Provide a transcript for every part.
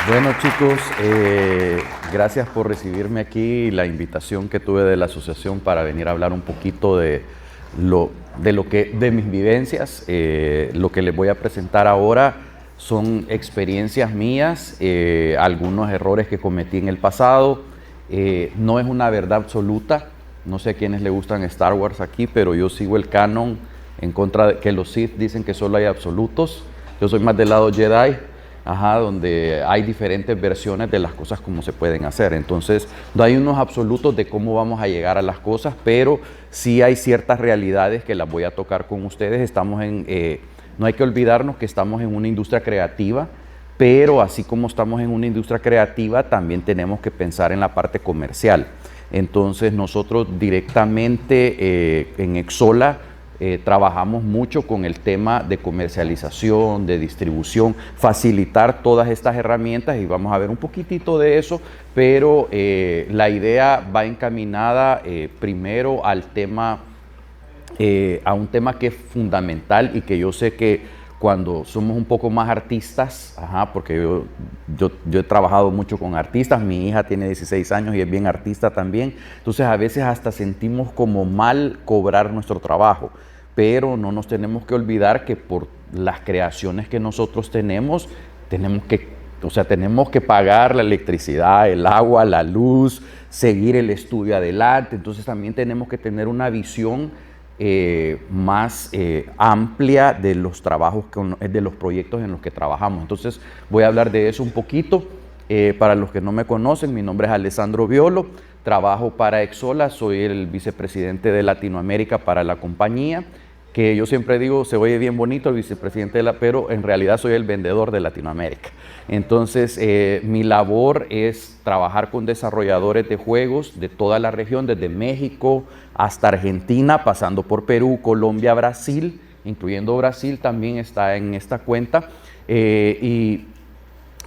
Bueno chicos, gracias por recibirme aquí, la invitación que tuve de la asociación para venir a hablar un poquito de mis vivencias. Lo que les voy a presentar ahora son experiencias mías, algunos errores que cometí en el pasado. No es una verdad absoluta, no sé a quiénes le gustan Star Wars aquí, pero yo sigo el canon en contra de que los Sith dicen que solo hay absolutos. Yo soy más del lado Jedi. Donde hay diferentes versiones de las cosas como se pueden hacer. Entonces, no hay unos absolutos de cómo vamos a llegar a las cosas, pero sí hay ciertas realidades que las voy a tocar con ustedes. No hay que olvidarnos que estamos en una industria creativa, pero así como estamos en una industria creativa, también tenemos que pensar en la parte comercial. Entonces, nosotros directamente en Exola, trabajamos mucho con el tema de comercialización, de distribución, facilitar todas estas herramientas y vamos a ver un poquitito de eso, pero la idea va encaminada primero al tema, a un tema que es fundamental y que yo sé que cuando somos un poco más artistas, porque yo he trabajado mucho con artistas, mi hija tiene 16 años y es bien artista también, entonces a veces hasta sentimos como mal cobrar nuestro trabajo, pero no nos tenemos que olvidar que por las creaciones que nosotros tenemos que pagar la electricidad, el agua, la luz, seguir el estudio adelante, entonces también tenemos que tener una visión más amplia de los trabajos, de los proyectos en los que trabajamos. Entonces voy a hablar de eso un poquito. Para los que no me conocen, mi nombre es Alessandro Violo, trabajo para Exola, soy el vicepresidente de Latinoamérica para la compañía, que yo siempre digo, se oye bien bonito el vicepresidente pero en realidad soy el vendedor de Latinoamérica. Entonces, mi labor es trabajar con desarrolladores de juegos de toda la región, desde México hasta Argentina, pasando por Perú, Colombia, Brasil, incluyendo Brasil también está en esta cuenta. Y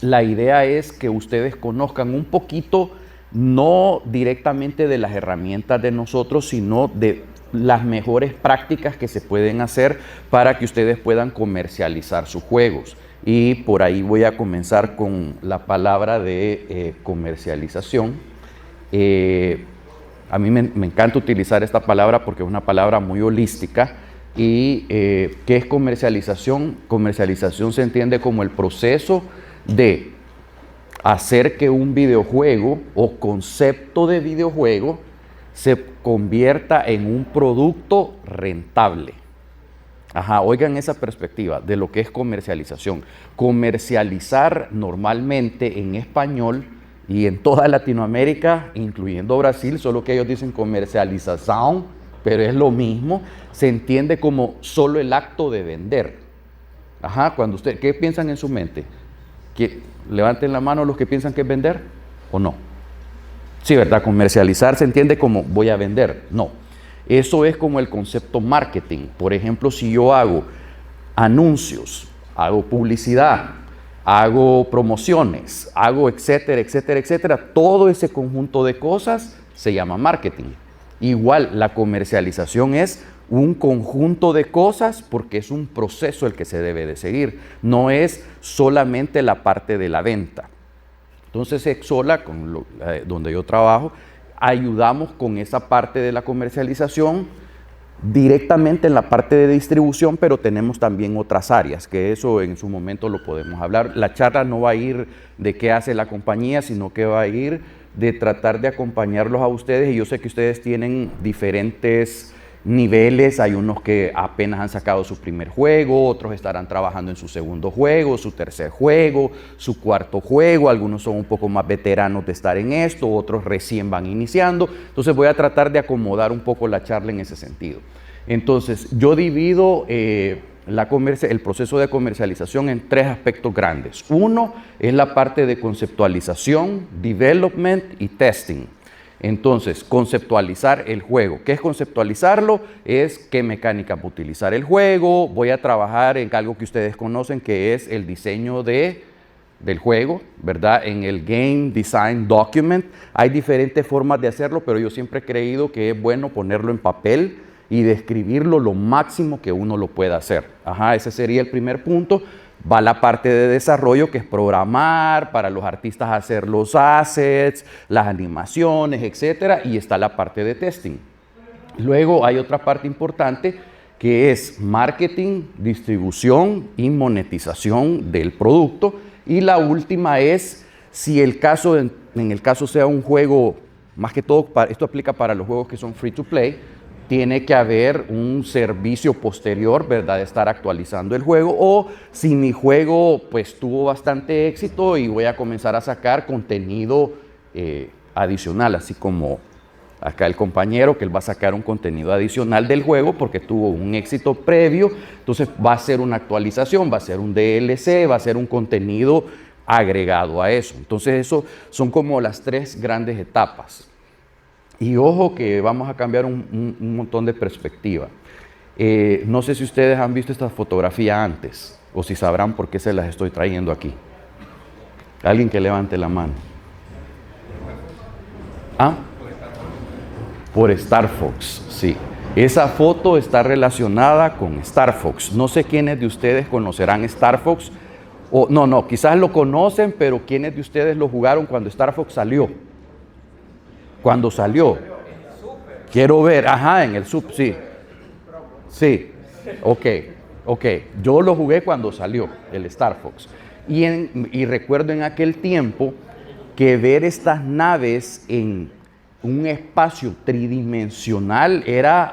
la idea es que ustedes conozcan un poquito, no directamente de las herramientas de nosotros, sino de las mejores prácticas que se pueden hacer para que ustedes puedan comercializar sus juegos. Y por ahí voy a comenzar con la palabra de comercialización. A mí me encanta utilizar esta palabra porque es una palabra muy holística. ¿Y qué es comercialización? Comercialización se entiende como el proceso de hacer que un videojuego o concepto de videojuego se convierta en un producto rentable. Oigan esa perspectiva de lo que es comercialización. Comercializar normalmente en español y en toda Latinoamérica, incluyendo Brasil, solo que ellos dicen comercialización, pero es lo mismo, se entiende como solo el acto de vender. Cuando ¿qué piensan en su mente? Levanten la mano los que piensan que es vender o no. Sí, ¿verdad? Comercializar se entiende como voy a vender. No, eso es como el concepto marketing. Por ejemplo, si yo hago anuncios, hago publicidad, hago promociones, hago etcétera, etcétera, etcétera, todo ese conjunto de cosas se llama marketing. Igual, la comercialización es un conjunto de cosas porque es un proceso el que se debe de seguir. No es solamente la parte de la venta. Entonces, Exola, donde yo trabajo, ayudamos con esa parte de la comercialización directamente en la parte de distribución, pero tenemos también otras áreas, que eso en su momento lo podemos hablar. La charla no va a ir de qué hace la compañía, sino que va a ir de tratar de acompañarlos a ustedes, y yo sé que ustedes tienen diferentes niveles, hay unos que apenas han sacado su primer juego, otros estarán trabajando en su segundo juego, su tercer juego, su cuarto juego, algunos son un poco más veteranos de estar en esto, otros recién van iniciando, entonces voy a tratar de acomodar un poco la charla en ese sentido. Entonces, yo divido el proceso de comercialización en tres aspectos grandes. Uno es la parte de conceptualización, development y testing. Entonces, conceptualizar el juego. ¿Qué es conceptualizarlo? Es qué mecánica va a utilizar el juego. Voy a trabajar en algo que ustedes conocen, que es el diseño del juego, ¿verdad? En el Game Design Document. Hay diferentes formas de hacerlo, pero yo siempre he creído que es bueno ponerlo en papel y describirlo lo máximo que uno lo pueda hacer. Ese sería el primer punto. Va la parte de desarrollo, que es programar, para los artistas hacer los assets, las animaciones, etcétera, y está la parte de testing. Luego hay otra parte importante que es marketing, distribución y monetización del producto. Y la última es, si el caso, en el caso sea un juego, más que todo, esto aplica para los juegos que son free to play, tiene que haber un servicio posterior, ¿verdad?, de estar actualizando el juego, o si mi juego pues tuvo bastante éxito y voy a comenzar a sacar contenido adicional, así como acá el compañero, que él va a sacar un contenido adicional del juego porque tuvo un éxito previo, entonces va a ser una actualización, va a ser un DLC, va a ser un contenido agregado a eso. Entonces eso son como las tres grandes etapas. Y ojo que vamos a cambiar un montón de perspectiva. No sé si ustedes han visto esta fotografía antes o si sabrán por qué se las estoy trayendo aquí. Alguien que levante la mano. ¿Ah? Por Star Fox, sí. Esa foto está relacionada con Star Fox. No sé quiénes de ustedes conocerán Star Fox. O, no, quizás lo conocen, pero ¿quiénes de ustedes lo jugaron cuando Star Fox salió? Cuando salió. Quiero ver, ajá, en el sub, sí. Sí, ok. Yo lo jugué cuando salió el Star Fox. Y recuerdo en aquel tiempo que ver estas naves en un espacio tridimensional era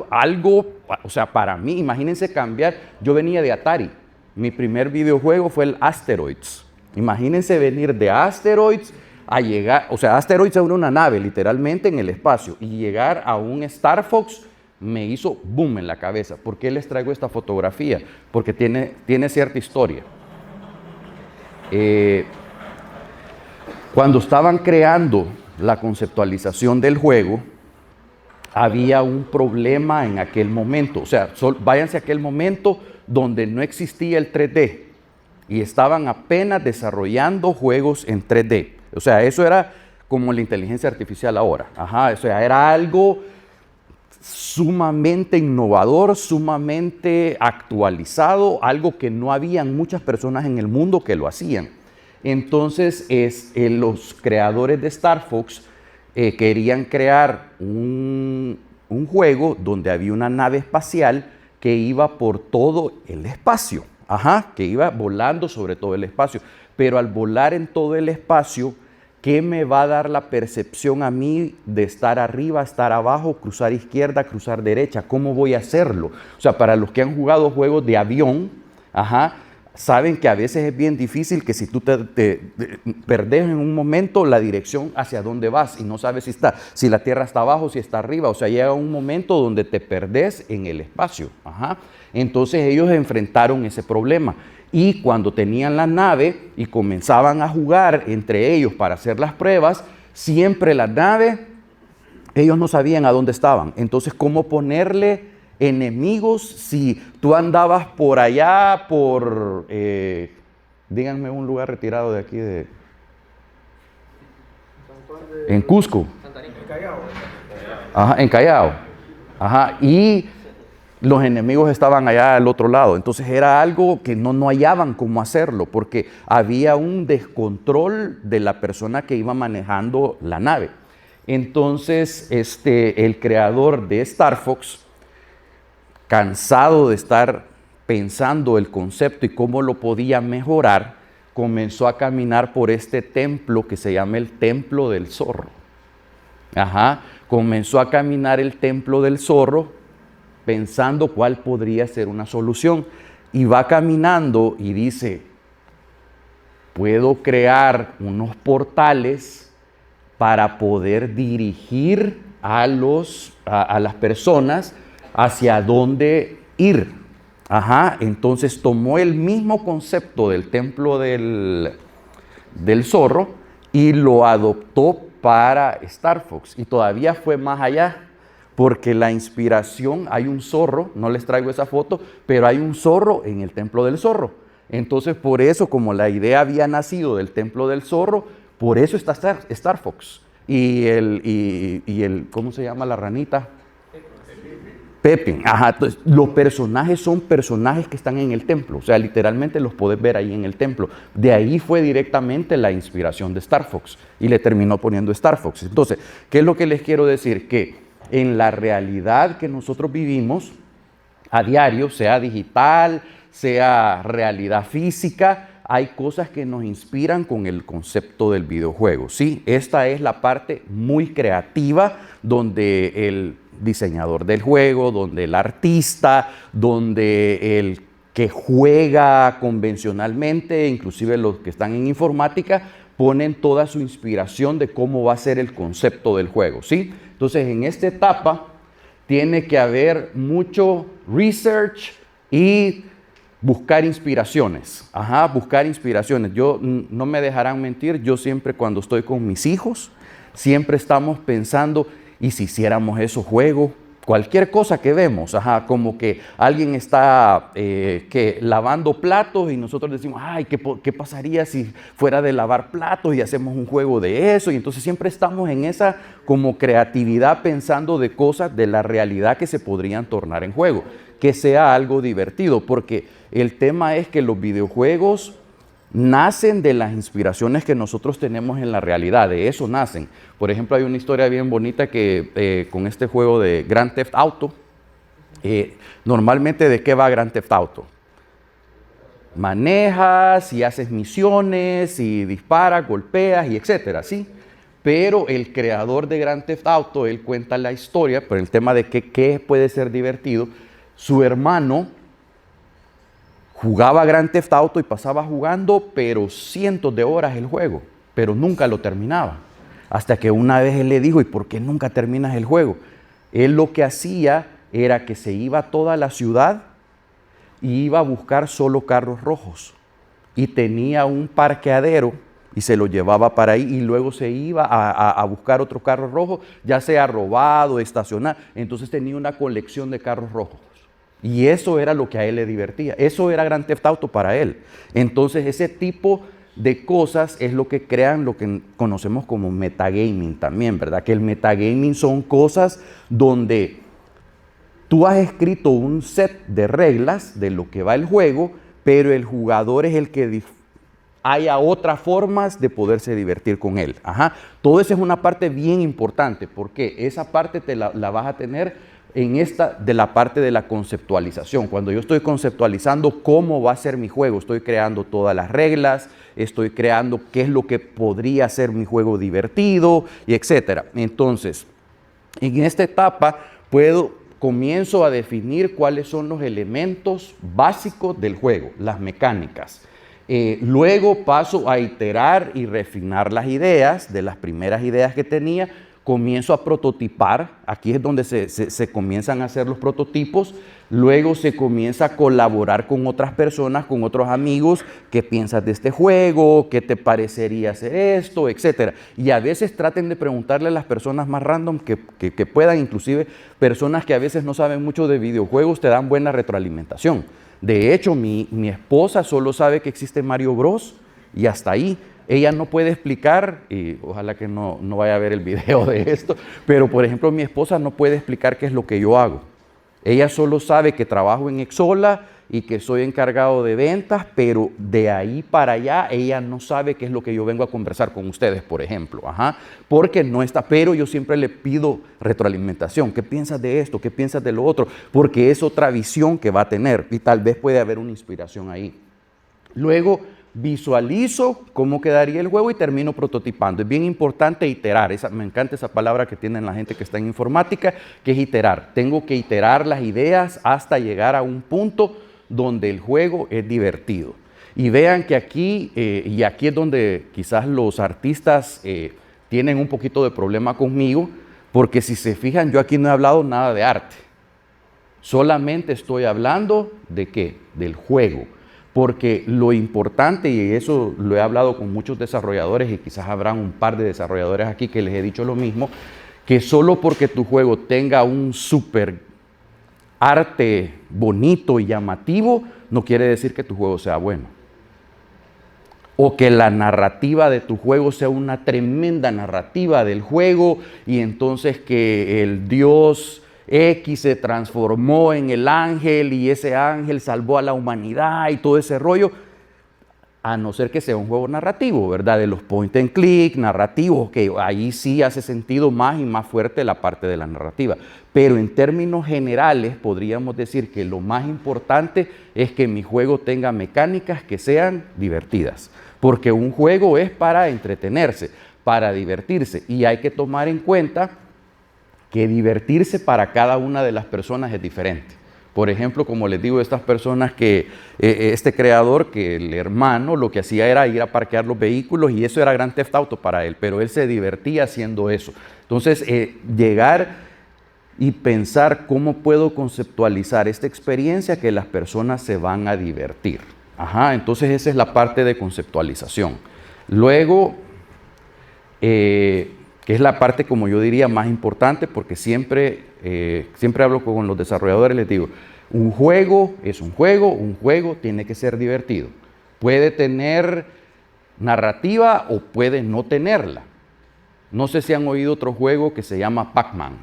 algo, o sea, para mí, imagínense cambiar, yo venía de Atari. Mi primer videojuego fue el Asteroids. Imagínense venir de Asteroids a llegar, o sea, Asteroids era una nave literalmente en el espacio, y llegar a un Star Fox me hizo boom en la cabeza. ¿Por qué les traigo esta fotografía? Porque tiene cierta historia. Cuando estaban creando la conceptualización del juego, había un problema en aquel momento. O sea, váyanse a aquel momento donde no existía el 3D y estaban apenas desarrollando juegos en 3D. O sea, eso era como la inteligencia artificial ahora. Ajá, o sea, era algo sumamente innovador, sumamente actualizado, algo que no habían muchas personas en el mundo que lo hacían. Entonces, los creadores de Star Fox querían crear un juego donde había una nave espacial que iba por todo el espacio. Ajá, que iba volando sobre todo el espacio. Pero al volar en todo el espacio, ¿qué me va a dar la percepción a mí de estar arriba, estar abajo, cruzar izquierda, cruzar derecha? ¿Cómo voy a hacerlo? O sea, para los que han jugado juegos de avión, ajá, saben que a veces es bien difícil que si tú te perdés en un momento la dirección hacia dónde vas y no sabes si la tierra está abajo, si está arriba. O sea, llega un momento donde te perdés en el espacio. Ajá. Entonces ellos enfrentaron ese problema. Y cuando tenían la nave y comenzaban a jugar entre ellos para hacer las pruebas, siempre la nave, ellos no sabían a dónde estaban. Entonces, ¿cómo ponerle enemigos si tú andabas por allá, díganme un lugar retirado de aquí, en Cusco? Ajá, en Callao. Ajá, y los enemigos estaban allá al otro lado. Entonces era algo que no hallaban cómo hacerlo, porque había un descontrol de la persona que iba manejando la nave. Entonces, el creador de Star Fox, cansado de estar pensando el concepto y cómo lo podía mejorar, comenzó a caminar por este templo que se llama el Templo del Zorro. Ajá, comenzó a caminar el Templo del Zorro pensando cuál podría ser una solución. Y va caminando y dice, puedo crear unos portales para poder dirigir a las personas hacia dónde ir. Ajá, entonces tomó el mismo concepto del Templo del Zorro y lo adoptó para Star Fox. Y todavía fue más allá, porque la inspiración, hay un zorro, no les traigo esa foto, pero hay un zorro en el Templo del Zorro. Entonces, por eso, como la idea había nacido del Templo del Zorro, por eso está Star Fox. Y ¿cómo se llama la ranita? Pepin, ajá, entonces los personajes son personajes que están en el templo, o sea, literalmente los podés ver ahí en el templo. De ahí fue directamente la inspiración de Star Fox y le terminó poniendo Star Fox. Entonces, ¿qué es lo que les quiero decir? Que en la realidad que nosotros vivimos a diario, sea digital, sea realidad física, hay cosas que nos inspiran con el concepto del videojuego. Sí, esta es la parte muy creativa donde el diseñador del juego, donde el artista, donde el que juega convencionalmente, inclusive los que están en informática, ponen toda su inspiración de cómo va a ser el concepto del juego, ¿sí? Entonces, en esta etapa tiene que haber mucho research y buscar inspiraciones. Ajá, buscar inspiraciones. Yo, no me dejarán mentir, yo siempre cuando estoy con mis hijos, siempre estamos pensando, ¿y si hiciéramos esos juegos? Cualquier cosa que vemos, ajá, como que alguien está lavando platos y nosotros decimos, ay, ¿qué pasaría si fuera de lavar platos y hacemos un juego de eso? Y entonces siempre estamos en esa como creatividad pensando de cosas de la realidad que se podrían tornar en juego, que sea algo divertido, porque el tema es que los videojuegos nacen de las inspiraciones que nosotros tenemos en la realidad, de eso nacen. Por ejemplo, hay una historia bien bonita que con este juego de Grand Theft Auto, normalmente ¿de qué va Grand Theft Auto? Manejas y haces misiones y disparas, golpeas y etcétera, ¿sí? Pero el creador de Grand Theft Auto, él cuenta la historia, por el tema de qué puede ser divertido. Su hermano jugaba Grand Theft Auto y pasaba jugando, pero cientos de horas el juego, pero nunca lo terminaba. Hasta que una vez él le dijo, ¿y por qué nunca terminas el juego? Él lo que hacía era que se iba a toda la ciudad y iba a buscar solo carros rojos. Y tenía un parqueadero y se lo llevaba para ahí y luego se iba a buscar otro carro rojo, ya sea robado, estacionado. Entonces tenía una colección de carros rojos. Y eso era lo que a él le divertía. Eso era Grand Theft Auto para él. Entonces ese tipo de cosas es lo que crean lo que conocemos como metagaming también, ¿verdad? Que el metagaming son cosas donde tú has escrito un set de reglas de lo que va el juego, pero el jugador es el que haya otras formas de poderse divertir con él. Ajá. Todo eso es una parte bien importante, porque esa parte la vas a tener en esta de la parte de la conceptualización. Cuando yo estoy conceptualizando cómo va a ser mi juego, estoy creando todas las reglas, estoy creando qué es lo que podría ser mi juego divertido, y etcétera. Entonces, en esta etapa comienzo a definir cuáles son los elementos básicos del juego, las mecánicas. Luego paso a iterar y refinar las ideas, de las primeras ideas que tenía, comienzo a prototipar, aquí es donde se comienzan a hacer los prototipos, luego se comienza a colaborar con otras personas, con otros amigos, qué piensas de este juego, qué te parecería hacer esto, etcétera. Y a veces traten de preguntarle a las personas más random que puedan, inclusive personas que a veces no saben mucho de videojuegos, te dan buena retroalimentación. De hecho, mi esposa solo sabe que existe Mario Bros. Y hasta ahí. Ella no puede explicar, y ojalá que no vaya a ver el video de esto, pero por ejemplo mi esposa no puede explicar qué es lo que yo hago. Ella solo sabe que trabajo en Exola y que soy encargado de ventas, pero de ahí para allá ella no sabe qué es lo que yo vengo a conversar con ustedes, por ejemplo. Ajá, porque no está, pero yo siempre le pido retroalimentación. ¿Qué piensas de esto? ¿Qué piensas de lo otro? Porque es otra visión que va a tener y tal vez puede haber una inspiración ahí. Luego visualizo cómo quedaría el juego y termino prototipando. Es bien importante iterar. Me encanta esa palabra que tienen la gente que está en informática, que es iterar. Tengo que iterar las ideas hasta llegar a un punto donde el juego es divertido. Y vean que aquí, y aquí es donde quizás los artistas tienen un poquito de problema conmigo, porque si se fijan, yo aquí no he hablado nada de arte. Solamente estoy hablando ¿de qué? Del juego. Porque lo importante, y eso lo he hablado con muchos desarrolladores y quizás habrán un par de desarrolladores aquí que les he dicho lo mismo, que solo porque tu juego tenga un súper arte bonito y llamativo, no quiere decir que tu juego sea bueno. O que la narrativa de tu juego sea una tremenda narrativa del juego y entonces que el dios X se transformó en el ángel y ese ángel salvó a la humanidad y todo ese rollo, a no ser que sea un juego narrativo, ¿verdad? De los point and click, narrativos, que ahí sí hace sentido más y más fuerte la parte de la narrativa. Pero en términos generales podríamos decir que lo más importante es que mi juego tenga mecánicas que sean divertidas, porque un juego es para entretenerse, para divertirse, y hay que tomar en cuenta que divertirse para cada una de las personas es diferente. Por ejemplo, como les digo, estas personas que, este creador, que el hermano lo que hacía era ir a parquear los vehículos y eso era Grand Theft Auto para él, pero él se divertía haciendo eso. Entonces, llegar y pensar cómo puedo conceptualizar esta experiencia que las personas se van a divertir. Ajá, entonces esa es la parte de conceptualización. Luego, que es la parte, como yo diría, más importante, porque siempre hablo con los desarrolladores, les digo, un juego es un juego tiene que ser divertido. Puede tener narrativa o puede no tenerla. No sé si han oído otro juego que se llama Pac-Man.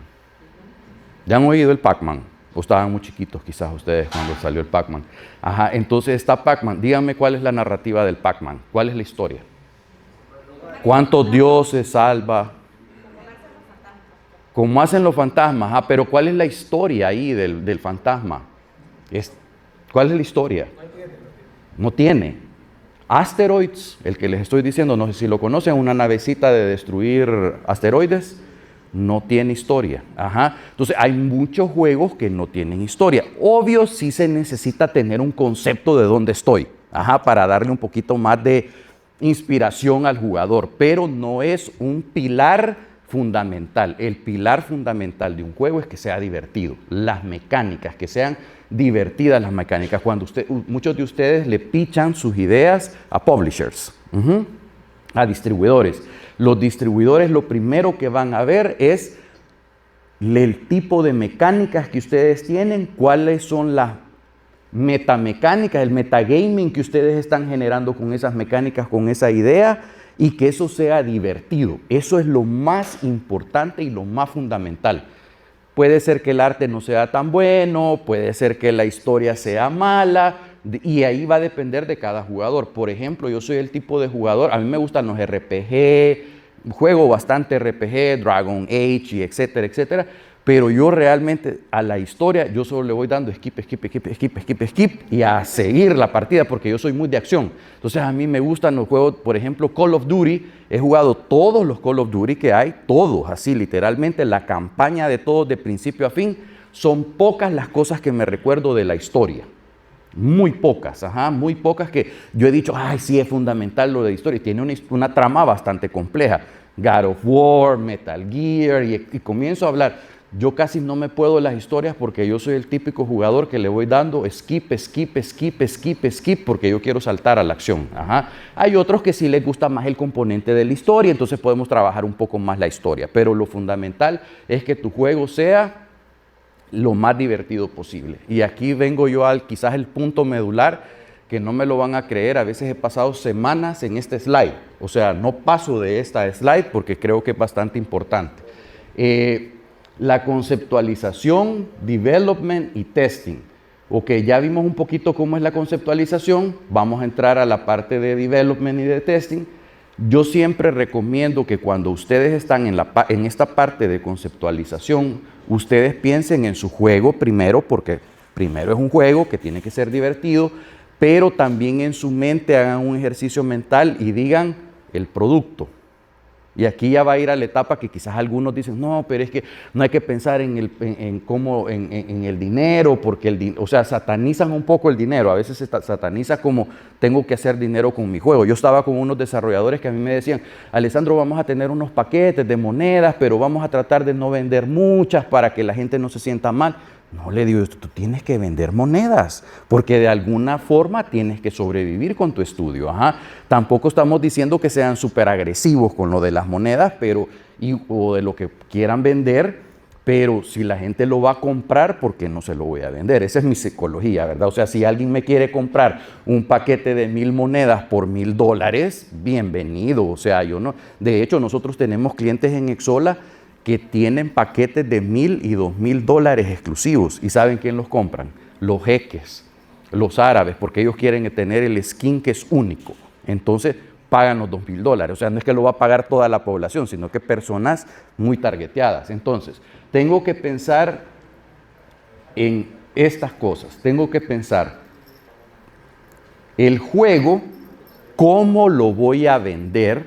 ¿Ya han oído el Pac-Man? O estaban muy chiquitos quizás ustedes cuando salió el Pac-Man. Ajá, entonces está Pac-Man. Díganme cuál es la narrativa del Pac-Man. ¿Cuál es la historia? ¿Cuántos dioses salva? ¿Cómo hacen los fantasmas? Ah, pero ¿cuál es la historia ahí del fantasma? ¿Cuál es la historia? No tiene. Asteroids, el que les estoy diciendo, no sé si lo conocen, una navecita de destruir asteroides, no tiene historia. Ajá. Entonces hay muchos juegos que no tienen historia. Obvio, sí se necesita tener un concepto de dónde estoy, ajá, para darle un poquito más de inspiración al jugador, pero no es un pilar fundamental. El pilar fundamental de un juego es que sea divertido. Las mecánicas, que sean divertidas las mecánicas. Cuando muchos de ustedes le pichan sus ideas a publishers, a distribuidores. Los distribuidores lo primero que van a ver es el tipo de mecánicas que ustedes tienen, cuáles son las metamecánicas, el metagaming que ustedes están generando con esas mecánicas, con esa idea, y que eso sea divertido. Eso es lo más importante y lo más fundamental. Puede ser que el arte no sea tan bueno, puede ser que la historia sea mala, y ahí va a depender de cada jugador. Por ejemplo, yo soy el tipo de jugador, a mí me gustan los RPG, juego bastante RPG, Dragon Age, y etcétera, etcétera, pero yo realmente a la historia, yo solo le voy dando skip, y a seguir la partida, porque yo soy muy de acción. Entonces a mí me gustan los juegos, por ejemplo, Call of Duty. He jugado todos los Call of Duty que hay, todos, así literalmente, la campaña de todos de principio a fin. Son pocas las cosas que me recuerdo de la historia. Muy pocas, ajá, muy pocas que yo he dicho, ay, sí, es fundamental lo de la historia. Tiene una trama bastante compleja. God of War, Metal Gear, y comienzo a hablar. Yo casi no me puedo las historias porque yo soy el típico jugador que le voy dando skip, porque yo quiero saltar a la acción. Ajá. Hay otros que sí les gusta más el componente de la historia, entonces podemos trabajar un poco más la historia, pero lo fundamental es que tu juego sea lo más divertido posible. Y aquí vengo yo al quizás el punto medular, que no me lo van a creer, a veces he pasado semanas en este slide, o sea, no paso de esta slide porque creo que es bastante importante. La conceptualización, development y testing. Ok, ya vimos un poquito cómo es la conceptualización, vamos a entrar a la parte de development y de testing. Yo siempre recomiendo que cuando ustedes están en esta parte de conceptualización, ustedes piensen en su juego primero, porque primero es un juego que tiene que ser divertido, pero también en su mente hagan un ejercicio mental y digan el producto. Y aquí ya va a ir a la etapa que quizás algunos dicen, no, pero es que no hay que pensar en el dinero, porque o sea, satanizan un poco el dinero. A veces se sataniza como tengo que hacer dinero con mi juego. Yo estaba con unos desarrolladores que a mí me decían, Alessandro, vamos a tener unos paquetes de monedas, pero vamos a tratar de no vender muchas para que la gente no se sienta mal. No, le digo, tú tienes que vender monedas, porque de alguna forma tienes que sobrevivir con tu estudio. Ajá. Tampoco estamos diciendo que sean súper agresivos con lo de las monedas, o de lo que quieran vender, pero si la gente lo va a comprar, ¿por qué no se lo voy a vender? Esa es mi psicología, ¿verdad? O sea, si alguien me quiere comprar un paquete de 1000 monedas por $1000, bienvenido. O sea, yo no. De hecho, nosotros tenemos clientes en Exola que tienen paquetes de $1,000 y $2,000 exclusivos. ¿Y saben quién los compran? Los jeques, los árabes, porque ellos quieren tener el skin que es único. Entonces pagan los $2,000. O sea, no es que lo va a pagar toda la población, sino que personas muy targeteadas. Entonces, tengo que pensar en estas cosas. Tengo que pensar el juego, cómo lo voy a vender.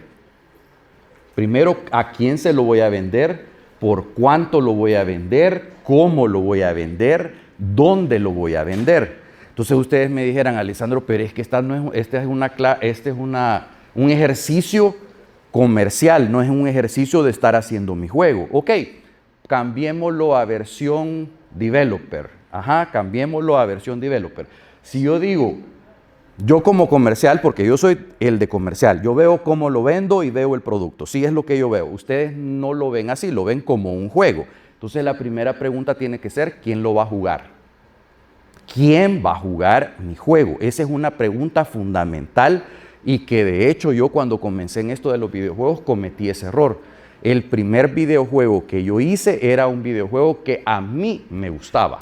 Primero, ¿a quién se lo voy a vender? ¿Por cuánto lo voy a vender? ¿Cómo lo voy a vender? ¿Dónde lo voy a vender? Entonces ustedes me dijeran, Alessandro, pero es que este es un ejercicio comercial, no es un ejercicio de estar haciendo mi juego. Ok, cambiémoslo a versión developer. Cambiémoslo a versión developer. Si yo digo, yo como comercial, porque yo soy el de comercial, yo veo cómo lo vendo y veo el producto. Sí es lo que yo veo. Ustedes no lo ven así, lo ven como un juego. Entonces la primera pregunta tiene que ser, ¿quién lo va a jugar? ¿Quién va a jugar mi juego? Esa es una pregunta fundamental y que de hecho yo cuando comencé en esto de los videojuegos cometí ese error. El primer videojuego que yo hice era un videojuego que a mí me gustaba,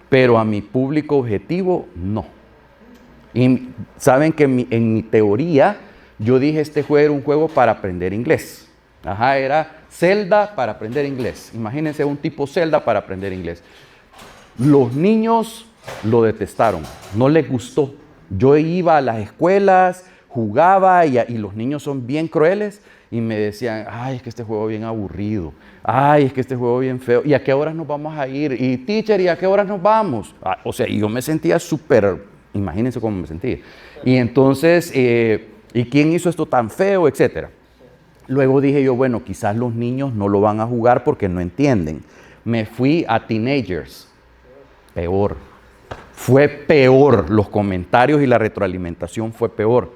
pero a mi público objetivo no. Y saben que en mi teoría yo dije este juego era un juego para aprender inglés. Era Zelda para aprender inglés. Imagínense un tipo Zelda para aprender inglés. Los niños lo detestaron, no les gustó. Yo iba a las escuelas, jugaba y los niños son bien crueles y me decían, ay, es que este juego es bien aburrido, ay, es que este juego es bien feo, ¿y a qué horas nos vamos a ir? Y teacher, ¿y a qué horas nos vamos? O sea, y yo me sentía súper, imagínense cómo me sentía. Y entonces, ¿y quién hizo esto tan feo? Etcétera. Luego dije yo, bueno, quizás los niños no lo van a jugar porque no entienden. Me fui a teenagers. Peor. Fue peor. Los comentarios y la retroalimentación fue peor.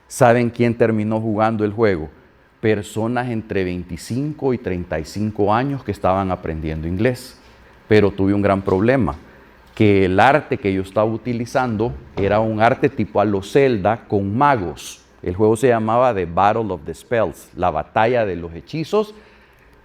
¿Saben quién terminó jugando el juego? Personas entre 25 y 35 años que estaban aprendiendo inglés. Pero tuve un gran problema, que el arte que yo estaba utilizando era un arte tipo a los Zelda con magos. El juego se llamaba The Battle of the Spells, la batalla de los hechizos,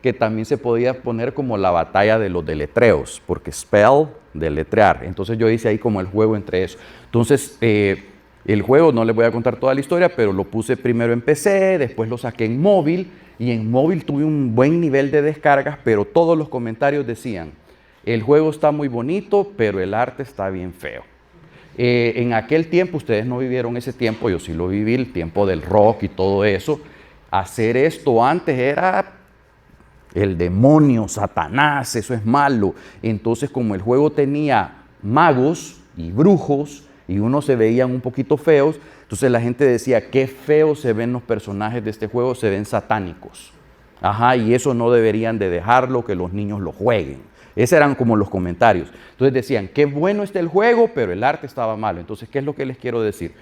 que también se podía poner como la batalla de los deletreos, porque spell, deletrear. Entonces yo hice ahí como el juego entre eso. Entonces el juego, no les voy a contar toda la historia, pero lo puse primero en PC, después lo saqué en móvil, y en móvil tuve un buen nivel de descargas, pero todos los comentarios decían, el juego está muy bonito, pero el arte está bien feo. En aquel tiempo, ustedes no vivieron ese tiempo, yo sí lo viví, el tiempo del rock y todo eso. Hacer esto antes era el demonio, Satanás, eso es malo. Entonces, como el juego tenía magos y brujos y unos se veían un poquito feos, entonces la gente decía, qué feos se ven los personajes de este juego, se ven satánicos. Y eso no deberían de dejarlo, que los niños lo jueguen. Esos eran como los comentarios. Entonces decían, qué bueno está el juego, pero el arte estaba malo. Entonces, ¿qué es lo que les quiero decir?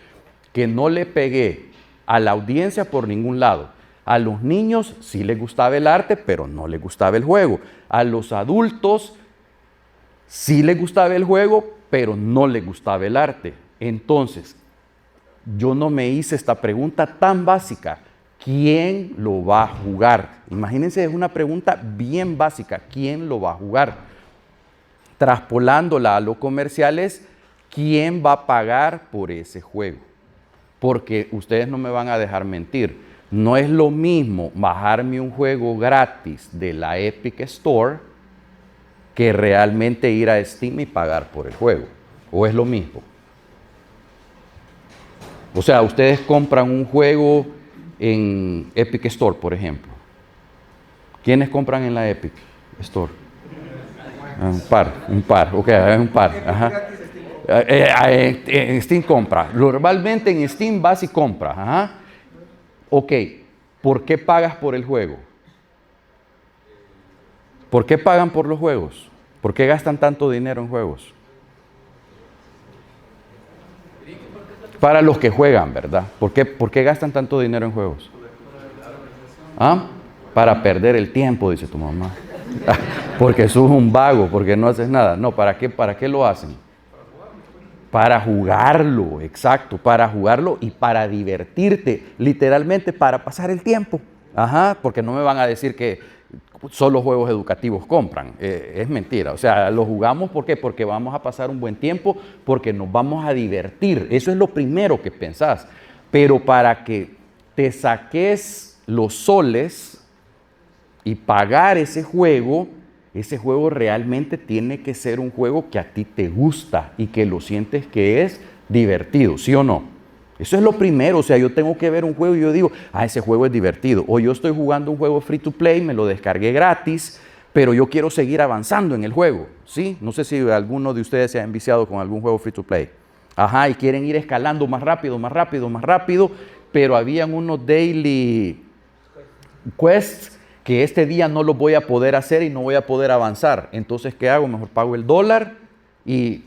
Que no le pegué a la audiencia por ningún lado. A los niños sí les gustaba el arte, pero no les gustaba el juego. A los adultos sí les gustaba el juego, pero no les gustaba el arte. Entonces, yo no me hice esta pregunta tan básica. ¿Quién lo va a jugar? Imagínense, es una pregunta bien básica. ¿Quién lo va a jugar? Traspolándola a lo comercial es, ¿quién va a pagar por ese juego? Porque ustedes no me van a dejar mentir. No es lo mismo bajarme un juego gratis de la Epic Store que realmente ir a Steam y pagar por el juego. ¿O es lo mismo? O sea, ustedes compran un juego en Epic Store, por ejemplo. ¿Quiénes compran en la Epic Store? Un par, ok, un par. En Steam compra. Normalmente en Steam vas y compras. Ok, ¿por qué pagas por el juego? ¿Por qué pagan por los juegos? ¿Por qué gastan tanto dinero en juegos? Para los que juegan, ¿verdad? ¿Por qué gastan tanto dinero en juegos? Para perder el tiempo, dice tu mamá. Porque sos un vago, porque no haces nada. No, ¿para qué lo hacen? Para jugarlo, exacto, para jugarlo y para divertirte, literalmente para pasar el tiempo. Porque no me van a decir que solo juegos educativos compran. Es mentira. O sea, lo jugamos ¿por qué? Porque vamos a pasar un buen tiempo, porque nos vamos a divertir. Eso es lo primero que pensás. Pero para que te saques los soles y pagar ese juego realmente tiene que ser un juego que a ti te gusta y que lo sientes que es divertido, ¿sí o no? Eso es lo primero. O sea, yo tengo que ver un juego y yo digo, ese juego es divertido. O yo estoy jugando un juego free to play, me lo descargué gratis, pero yo quiero seguir avanzando en el juego, ¿sí? No sé si alguno de ustedes se ha enviciado con algún juego free to play. Y quieren ir escalando más rápido, más rápido, más rápido, pero habían unos daily quests que este día no los voy a poder hacer y no voy a poder avanzar. Entonces, ¿qué hago? Mejor pago el dólar y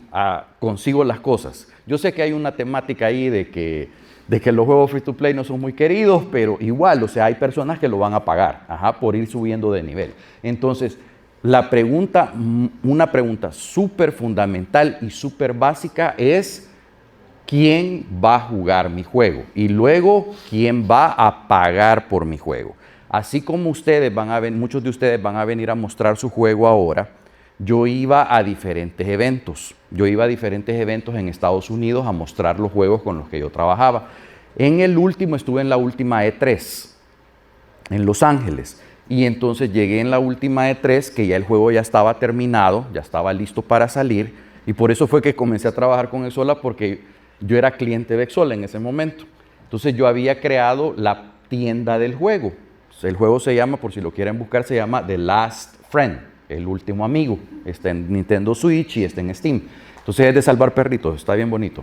consigo las cosas. Yo sé que hay una temática ahí de que los juegos free to play no son muy queridos, pero igual, o sea, hay personas que lo van a pagar, por ir subiendo de nivel. Entonces, una pregunta súper fundamental y súper básica es, ¿quién va a jugar mi juego? Y luego, ¿quién va a pagar por mi juego? Así como muchos de ustedes van a venir a mostrar su juego ahora, yo iba a diferentes eventos. Yo iba a diferentes eventos en Estados Unidos a mostrar los juegos con los que yo trabajaba. Estuve en la última E3 en Los Ángeles. Y entonces llegué en la última E3 que ya el juego ya estaba terminado, ya estaba listo para salir. Y por eso fue que comencé a trabajar con Exola, porque yo era cliente de Exola en ese momento. Entonces yo había creado la tienda del juego. El juego se llama, por si lo quieren buscar, se llama The Last Friend, el último amigo. Está en Nintendo Switch y está en Steam. Entonces es de salvar perritos, está bien bonito.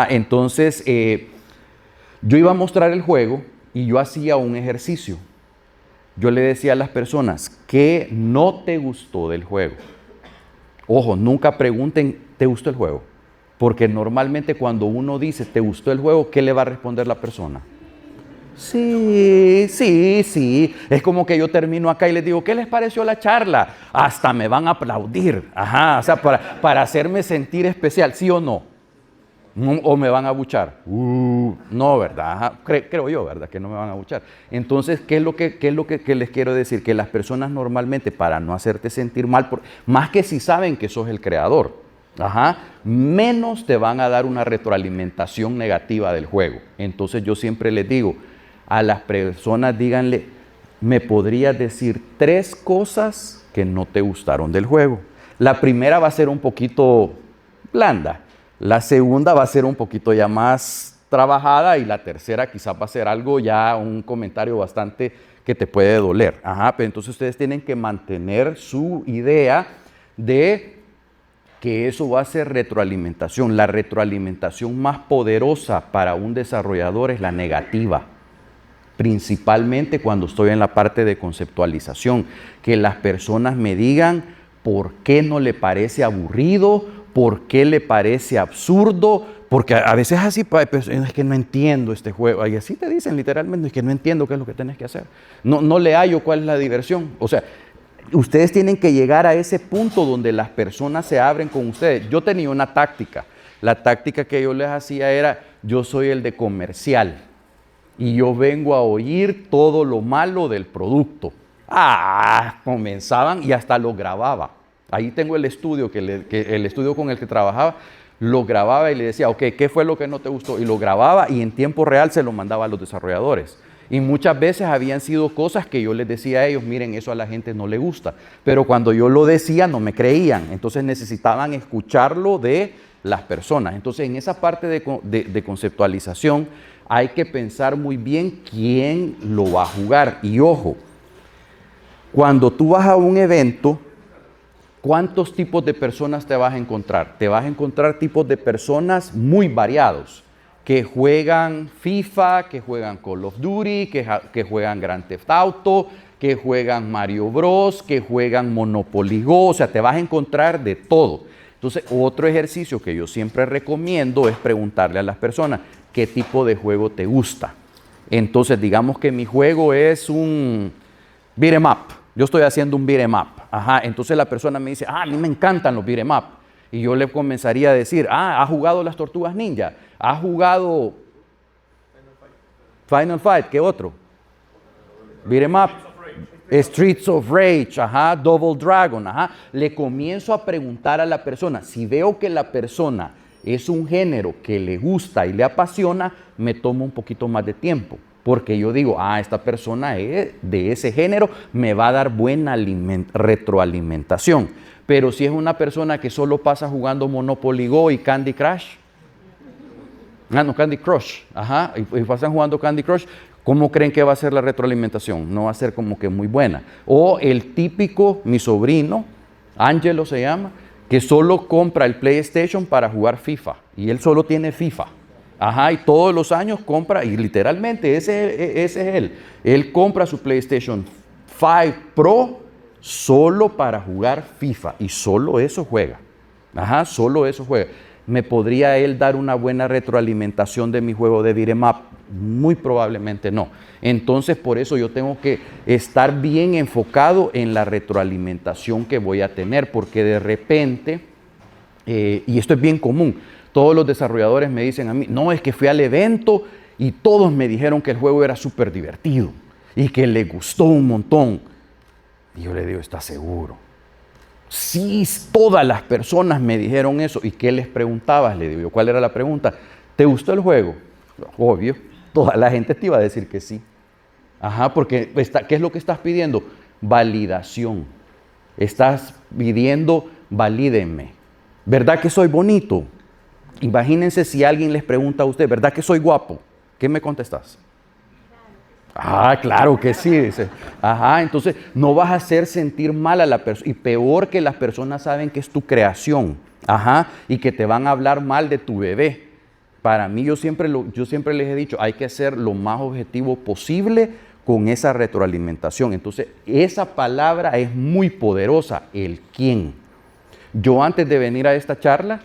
Entonces yo iba a mostrar el juego y yo hacía un ejercicio. Yo le decía a las personas, ¿qué no te gustó del juego? Ojo, nunca pregunten, ¿te gustó el juego? Porque normalmente cuando uno dice, ¿te gustó el juego?, ¿qué le va a responder la persona? Sí, sí, sí. Es como que yo termino acá y les digo, ¿qué les pareció la charla? Hasta me van a aplaudir. O sea, para hacerme sentir especial, ¿sí o no? O me van a abuchar. No, ¿verdad? Creo yo, ¿verdad? Que no me van a abuchar. Entonces, ¿qué es lo que les quiero decir? Que las personas normalmente, para no hacerte sentir mal, más que si saben que sos el creador, menos te van a dar una retroalimentación negativa del juego. Entonces, yo siempre les digo a las personas, díganle, ¿me podrías decir 3 cosas que no te gustaron del juego? La primera va a ser un poquito blanda. La segunda va a ser un poquito ya más trabajada y la tercera quizás va a ser algo ya, un comentario bastante que te puede doler. Pero entonces ustedes tienen que mantener su idea de que eso va a ser retroalimentación. La retroalimentación más poderosa para un desarrollador es la negativa. Principalmente cuando estoy en la parte de conceptualización. Que las personas me digan por qué no le parece aburrido, por qué le parece absurdo, porque a veces así, es que no entiendo este juego, y así te dicen literalmente, es que no entiendo qué es lo que tienes que hacer, no le hallo cuál es la diversión. O sea, ustedes tienen que llegar a ese punto donde las personas se abren con ustedes. Yo tenía una táctica, la táctica que yo les hacía era, yo soy el de comercial, y yo vengo a oír todo lo malo del producto. Comenzaban y hasta lo grababa. Ahí tengo el estudio, el estudio con el que trabajaba, lo grababa y le decía, ok, ¿qué fue lo que no te gustó? Y lo grababa y en tiempo real se lo mandaba a los desarrolladores. Y muchas veces habían sido cosas que yo les decía a ellos, miren, eso a la gente no le gusta. Pero cuando yo lo decía no me creían, entonces necesitaban escucharlo de las personas. Entonces en esa parte de conceptualización hay que pensar muy bien quién lo va a jugar. Y ojo, cuando tú vas a un evento, ¿cuántos tipos de personas te vas a encontrar? Te vas a encontrar tipos de personas muy variados, que juegan FIFA, que juegan Call of Duty, que juegan Grand Theft Auto, que juegan Mario Bros, que juegan Monopoly Go, o sea, te vas a encontrar de todo. Entonces, otro ejercicio que yo siempre recomiendo es preguntarle a las personas, ¿qué tipo de juego te gusta? Entonces, digamos que mi juego es un beat 'em up. Yo estoy haciendo un beat 'em up. Entonces la persona me dice, a mí me encantan los beat 'em up. Y yo le comenzaría a decir, ¿has jugado las Tortugas Ninja? ¿Has jugado Final Fight? ¿Qué otro? Beat 'em up. Streets of Rage, ajá, Double Dragon, ajá. Le comienzo a preguntar a la persona. Si veo que la persona es un género que le gusta y le apasiona, me tomo un poquito más de tiempo. Porque yo digo, esta persona es de ese género, me va a dar buena retroalimentación. Pero si es una persona que solo pasa jugando Monopoly Go y Candy Crush, Candy Crush, ajá, y pasan jugando Candy Crush, ¿cómo creen que va a ser la retroalimentación? No va a ser como que muy buena. O el típico, mi sobrino, Angelo se llama, que solo compra el PlayStation para jugar FIFA. Y él solo tiene FIFA. Ajá, y todos los años compra, y literalmente ese es él. Él compra su PlayStation 5 Pro solo para jugar FIFA. Y solo eso juega. Ajá, solo eso juega. ¿Me podría él dar una buena retroalimentación de mi juego de beat'em up? Muy probablemente no. Entonces, por eso yo tengo que estar bien enfocado en la retroalimentación que voy a tener, porque de repente, y esto es bien común, todos los desarrolladores me dicen a mí, no, es que fui al evento y todos me dijeron que el juego era súper divertido y que les gustó un montón. Y yo le digo, ¿estás seguro? Sí, todas las personas me dijeron eso. ¿Y qué les preguntabas? Le digo yo, ¿cuál era la pregunta? ¿Te gustó el juego? Obvio, toda la gente te iba a decir que sí. Ajá, porque ¿qué es lo que estás pidiendo? Validación. Estás pidiendo, valídenme. ¿Verdad que soy bonito? Imagínense si alguien les pregunta a usted, ¿verdad que soy guapo? ¿Qué me contestas? Claro que sí, dice. Ajá, entonces no vas a hacer sentir mal a la persona. Y peor que las personas saben que es tu creación. Ajá, y que te van a hablar mal de tu bebé. Para mí, yo siempre les he dicho, hay que ser lo más objetivo posible con esa retroalimentación. Entonces, esa palabra es muy poderosa, el quién. Yo antes de venir a esta charla,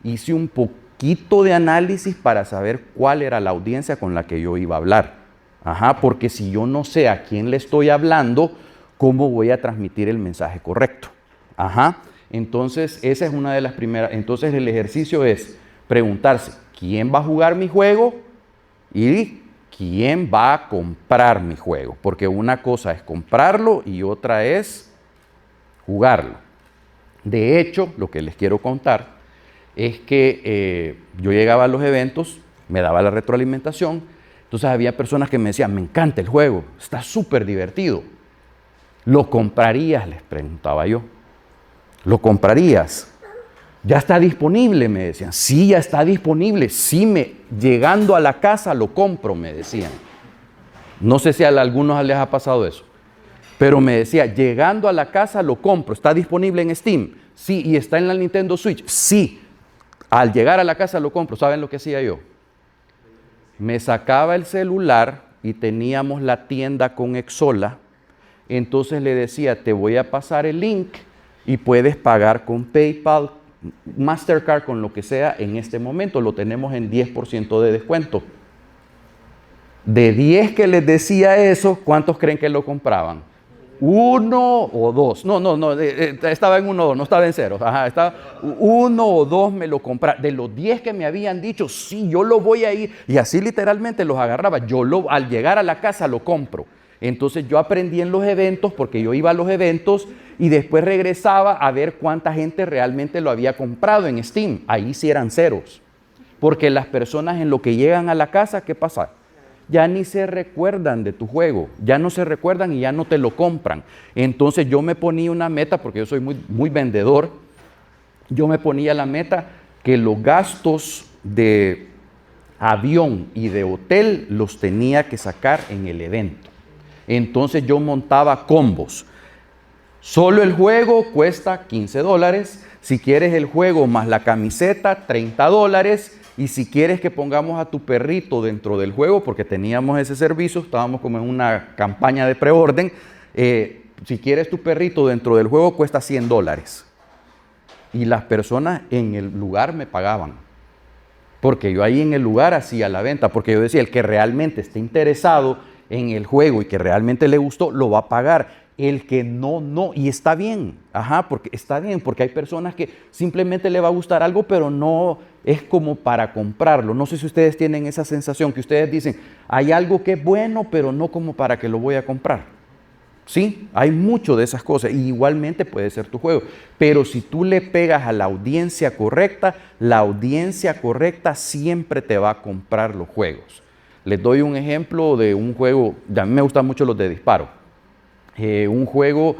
hice un poquito de análisis para saber cuál era la audiencia con la que yo iba a hablar. Ajá, porque si yo no sé a quién le estoy hablando, ¿cómo voy a transmitir el mensaje correcto? Ajá, entonces esa es una de las primeras. Entonces el ejercicio es preguntarse, ¿quién va a jugar mi juego? Y ¿quién va a comprar mi juego? Porque una cosa es comprarlo y otra es jugarlo. De hecho, lo que les quiero contar es que yo llegaba a los eventos, me daba la retroalimentación. Entonces había personas que me decían, me encanta el juego, está súper divertido. ¿Lo comprarías? Les preguntaba yo. ¿Lo comprarías? ¿Ya está disponible? Me decían. Sí, ya está disponible. Sí, llegando a la casa lo compro, me decían. No sé si a algunos les ha pasado eso. Pero me decía, llegando a la casa lo compro. ¿Está disponible en Steam? Sí. ¿Y está en la Nintendo Switch? Sí. Al llegar a la casa lo compro. ¿Saben lo que hacía yo? Me sacaba el celular y teníamos la tienda con Exola. Entonces le decía, te voy a pasar el link y puedes pagar con PayPal, Mastercard, con lo que sea en este momento. Lo tenemos en 10% de descuento. De 10 que les decía eso, ¿cuántos creen que lo compraban? 1 o 2. No, estaba en 1 o 2, no estaba en 0. Ajá, estaba 1 o 2 me lo compraron. De los 10 que me habían dicho, sí, yo lo voy a ir. Y así literalmente los agarraba. Al llegar a la casa lo compro. Entonces yo aprendí en los eventos, porque yo iba a los eventos y después regresaba a ver cuánta gente realmente lo había comprado en Steam. Ahí sí eran ceros. Porque las personas en lo que llegan a la casa, ¿qué pasa? Ya ni se recuerdan de tu juego, ya no se recuerdan y ya no te lo compran. Entonces yo me ponía una meta, porque yo soy muy vendedor, yo me ponía la meta que los gastos de avión y de hotel los tenía que sacar en el evento. Entonces yo montaba combos. Solo el juego cuesta $15, si quieres el juego más la camiseta, $30. Y si quieres que pongamos a tu perrito dentro del juego, porque teníamos ese servicio, estábamos como en una campaña de preorden, si quieres tu perrito dentro del juego cuesta $100. Y las personas en el lugar me pagaban. Porque yo ahí en el lugar hacía la venta, porque yo decía, el que realmente esté interesado en el juego y que realmente le gustó, lo va a pagar. El que no, y está bien, porque está bien, porque hay personas que simplemente le va a gustar algo, pero no es como para comprarlo. No sé si ustedes tienen esa sensación que ustedes dicen, hay algo que es bueno, pero no como para que lo voy a comprar. Sí, hay mucho de esas cosas y igualmente puede ser tu juego. Pero si tú le pegas a la audiencia correcta siempre te va a comprar los juegos. Les doy un ejemplo de un juego, a mí me gustan mucho los de disparo. Un juego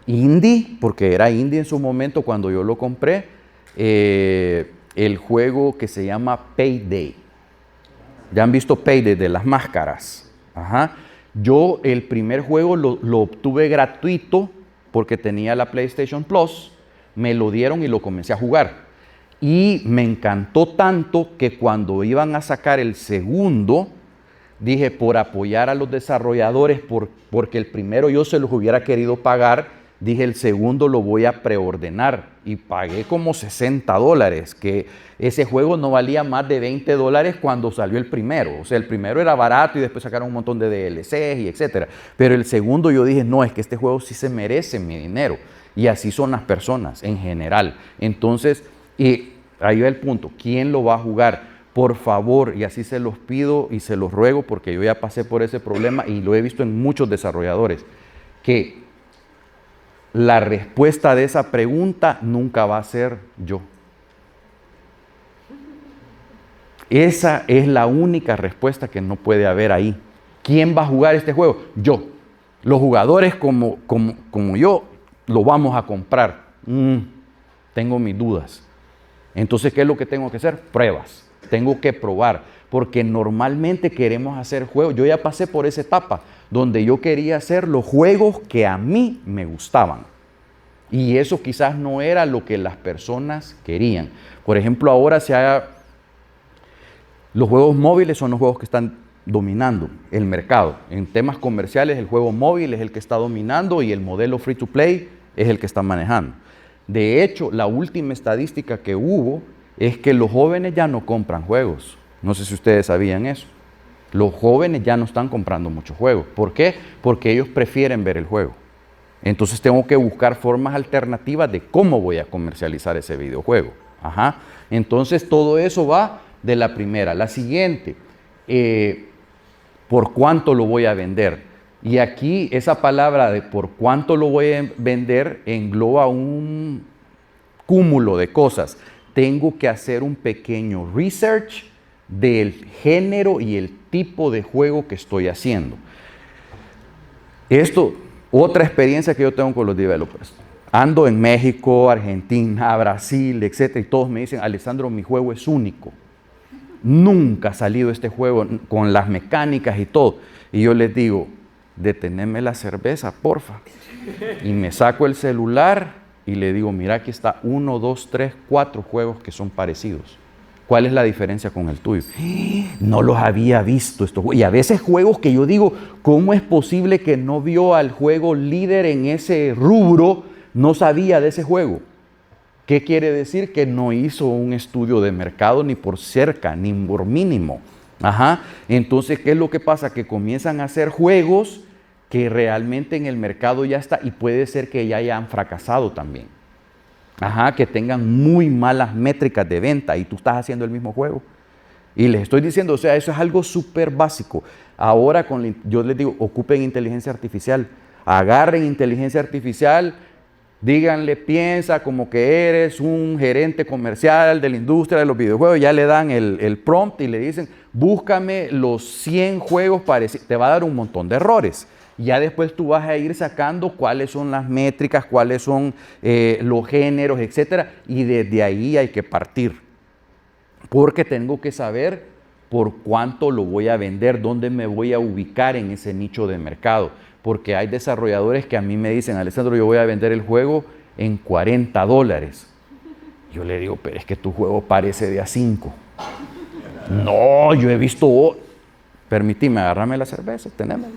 indie, porque era indie en su momento cuando yo lo compré, el juego que se llama Payday. ¿Ya han visto Payday de las máscaras? Ajá. Yo el primer juego lo obtuve gratuito porque tenía la PlayStation Plus, me lo dieron y lo comencé a jugar. Y me encantó tanto que cuando iban a sacar el segundo, dije por apoyar a los desarrolladores, porque el primero yo se los hubiera querido pagar, dije el segundo lo voy a preordenar y pagué como $60, que ese juego no valía más de $20 cuando salió el primero. O sea, el primero era barato y después sacaron un montón de DLCs y etcétera. Pero el segundo yo dije, no, es que este juego sí se merece mi dinero. Y así son las personas en general. Entonces, y ahí va el punto, ¿quién lo va a jugar? Por favor, y así se los pido y se los ruego porque yo ya pasé por ese problema y lo he visto en muchos desarrolladores, que la respuesta de esa pregunta nunca va a ser yo. Esa es la única respuesta que no puede haber ahí. ¿Quién va a jugar este juego? Yo. Los jugadores como yo lo vamos a comprar. Tengo mis dudas. Entonces, ¿qué es lo que tengo que hacer? Pruebas. Tengo que probar. Porque normalmente queremos hacer juegos. Yo ya pasé por esa etapa donde yo quería hacer los juegos que a mí me gustaban. Y eso quizás no era lo que las personas querían. Por ejemplo, ahora los juegos móviles son los juegos que están dominando el mercado. En temas comerciales, el juego móvil es el que está dominando y el modelo free to play es el que está manejando. De hecho, la última estadística que hubo es que los jóvenes ya no compran juegos. No sé si ustedes sabían eso. Los jóvenes ya no están comprando muchos juegos. ¿Por qué? Porque ellos prefieren ver el juego. Entonces tengo que buscar formas alternativas de cómo voy a comercializar ese videojuego. Ajá. Entonces todo eso va de la primera. La siguiente, ¿por cuánto lo voy a vender? Y aquí esa palabra de por cuánto lo voy a vender engloba un cúmulo de cosas. Tengo que hacer un pequeño research del género y el tipo de juego que estoy haciendo. Otra experiencia que yo tengo con los developers. Ando en México, Argentina, Brasil, etcétera, y todos me dicen, Alessandro, mi juego es único. Nunca ha salido este juego con las mecánicas y todo. Y yo les digo, deteneme la cerveza, porfa. Y me saco el celular y le digo, mira, aquí está 1, 2, 3, 4 juegos que son parecidos. ¿Cuál es la diferencia con el tuyo? No los había visto estos juegos. Y a veces juegos que yo digo, ¿cómo es posible que no vio al juego líder en ese rubro? No sabía de ese juego. ¿Qué quiere decir? Que no hizo un estudio de mercado ni por cerca, ni por mínimo. Ajá. Entonces, ¿qué es lo que pasa? Que comienzan a hacer juegos que realmente en el mercado ya está y puede ser que ya hayan fracasado también. Ajá, que tengan muy malas métricas de venta y tú estás haciendo el mismo juego. Y les estoy diciendo, o sea, eso es algo súper básico. Ahora yo les digo, ocupen inteligencia artificial. Agarren inteligencia artificial, díganle, piensa como que eres un gerente comercial de la industria de los videojuegos. Ya le dan el prompt y le dicen, búscame los 100 juegos parecidos. Te va a dar un montón de errores. Ya después tú vas a ir sacando cuáles son las métricas, cuáles son los géneros, etcétera, y desde ahí hay que partir. Porque tengo que saber por cuánto lo voy a vender, dónde me voy a ubicar en ese nicho de mercado. Porque hay desarrolladores que a mí me dicen, Alessandro, yo voy a vender el juego en $40. Yo le digo, pero es que tu juego parece de A5. No, yo he visto... Permitime, agarrame la cerveza, tenemos.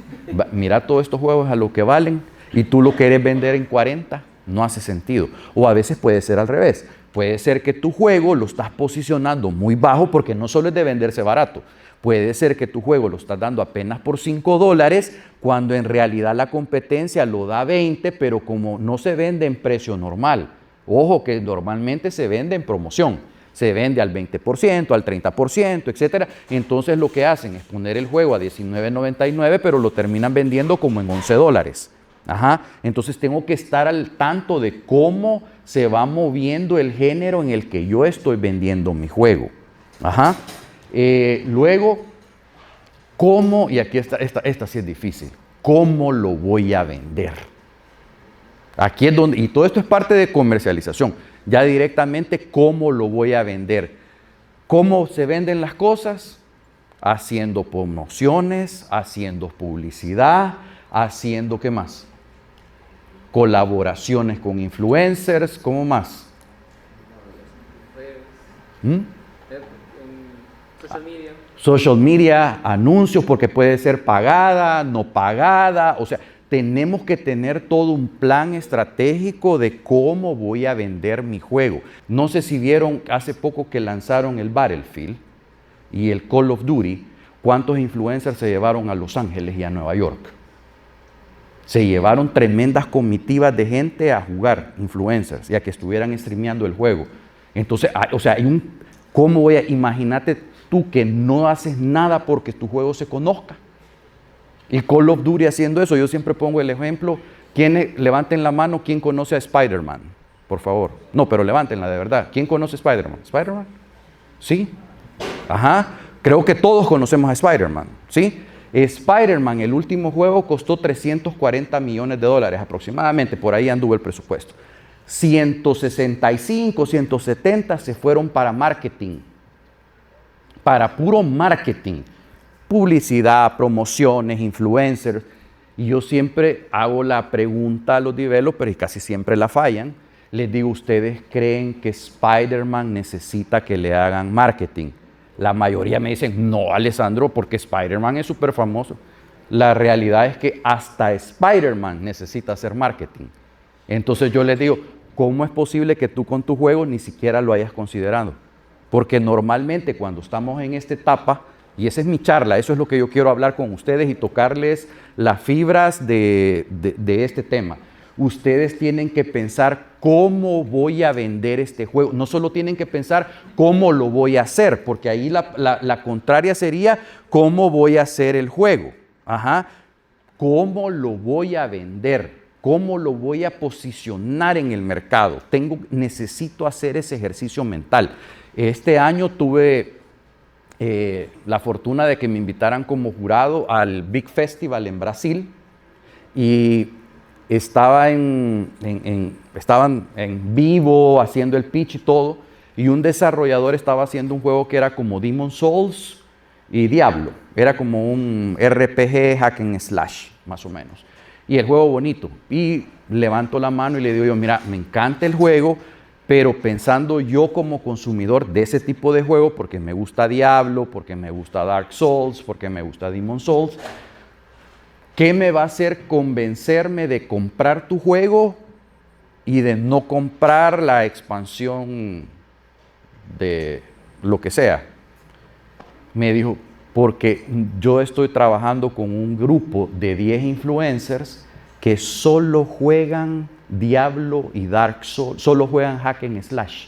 Mira todos estos juegos a lo que valen y tú lo quieres vender en 40, no hace sentido. O a veces puede ser al revés. Puede ser que tu juego lo estás posicionando muy bajo porque no solo es de venderse barato. Puede ser que tu juego lo estás dando apenas por $5 cuando en realidad la competencia lo da 20, pero como no se vende en precio normal. Ojo que normalmente se vende en promoción. Se vende al 20%, al 30%, etcétera. Entonces lo que hacen es poner el juego a $19.99, pero lo terminan vendiendo como en $11. Ajá. Entonces tengo que estar al tanto de cómo se va moviendo el género en el que yo estoy vendiendo mi juego. Ajá. Luego, ¿cómo? Y aquí esta sí es difícil. ¿Cómo lo voy a vender? Aquí es donde, y todo esto es parte de comercialización. Ya directamente, ¿cómo lo voy a vender? ¿Cómo se venden las cosas? Haciendo promociones, haciendo publicidad, haciendo, ¿qué más? Colaboraciones con influencers, ¿cómo más? Social media. Social media, anuncios, porque puede ser pagada, no pagada, o sea, tenemos que tener todo un plan estratégico de cómo voy a vender mi juego. No sé si vieron hace poco que lanzaron el Battlefield y el Call of Duty, ¿cuántos influencers se llevaron a Los Ángeles y a Nueva York? Se llevaron tremendas comitivas de gente a jugar, influencers, y a que estuvieran streameando el juego. Entonces, o sea, hay ¿cómo voy a, imagínate tú que no haces nada porque tu juego se conozca? Y Call of Duty haciendo eso, yo siempre pongo el ejemplo, levanten la mano, ¿quién conoce a Spider-Man? Por favor. No, pero levántenla de verdad. ¿Quién conoce a Spider-Man? ¿Spider-Man? ¿Sí? Ajá. Creo que todos conocemos a Spider-Man, ¿sí? Spider-Man, el último juego, costó 340 millones de dólares aproximadamente, por ahí anduvo el presupuesto. 165, 170 se fueron para marketing, para puro marketing, publicidad, promociones, influencers. Y yo siempre hago la pregunta a los developers y casi siempre la fallan. Les digo, ¿ustedes creen que Spider-Man necesita que le hagan marketing? La mayoría me dicen, no, Alessandro, porque Spider-Man es súper famoso. La realidad es que hasta Spider-Man necesita hacer marketing. Entonces yo les digo, ¿cómo es posible que tú con tu juego ni siquiera lo hayas considerado? Porque normalmente cuando estamos en esta etapa, y esa es mi charla, eso es lo que yo quiero hablar con ustedes y tocarles las fibras de este tema. Ustedes tienen que pensar cómo voy a vender este juego. No solo tienen que pensar cómo lo voy a hacer, porque ahí la contraria sería cómo voy a hacer el juego. Ajá. ¿Cómo lo voy a vender? ¿Cómo lo voy a posicionar en el mercado? Necesito hacer ese ejercicio mental. Este año tuve la fortuna de que me invitaran como jurado al Big Festival en Brasil y estaban en vivo haciendo el pitch y todo, y un desarrollador estaba haciendo un juego que era como Demon's Souls y Diablo, era como un RPG hack and slash, más o menos, y el juego bonito, y levanto la mano y le digo yo, mira, me encanta el juego, pero pensando yo como consumidor de ese tipo de juego, porque me gusta Diablo, porque me gusta Dark Souls, porque me gusta Demon's Souls, ¿qué me va a hacer convencerme de comprar tu juego y de no comprar la expansión de lo que sea? Me dijo, porque yo estoy trabajando con un grupo de 10 influencers que solo juegan Diablo y Dark Souls, solo juegan Hack and Slash.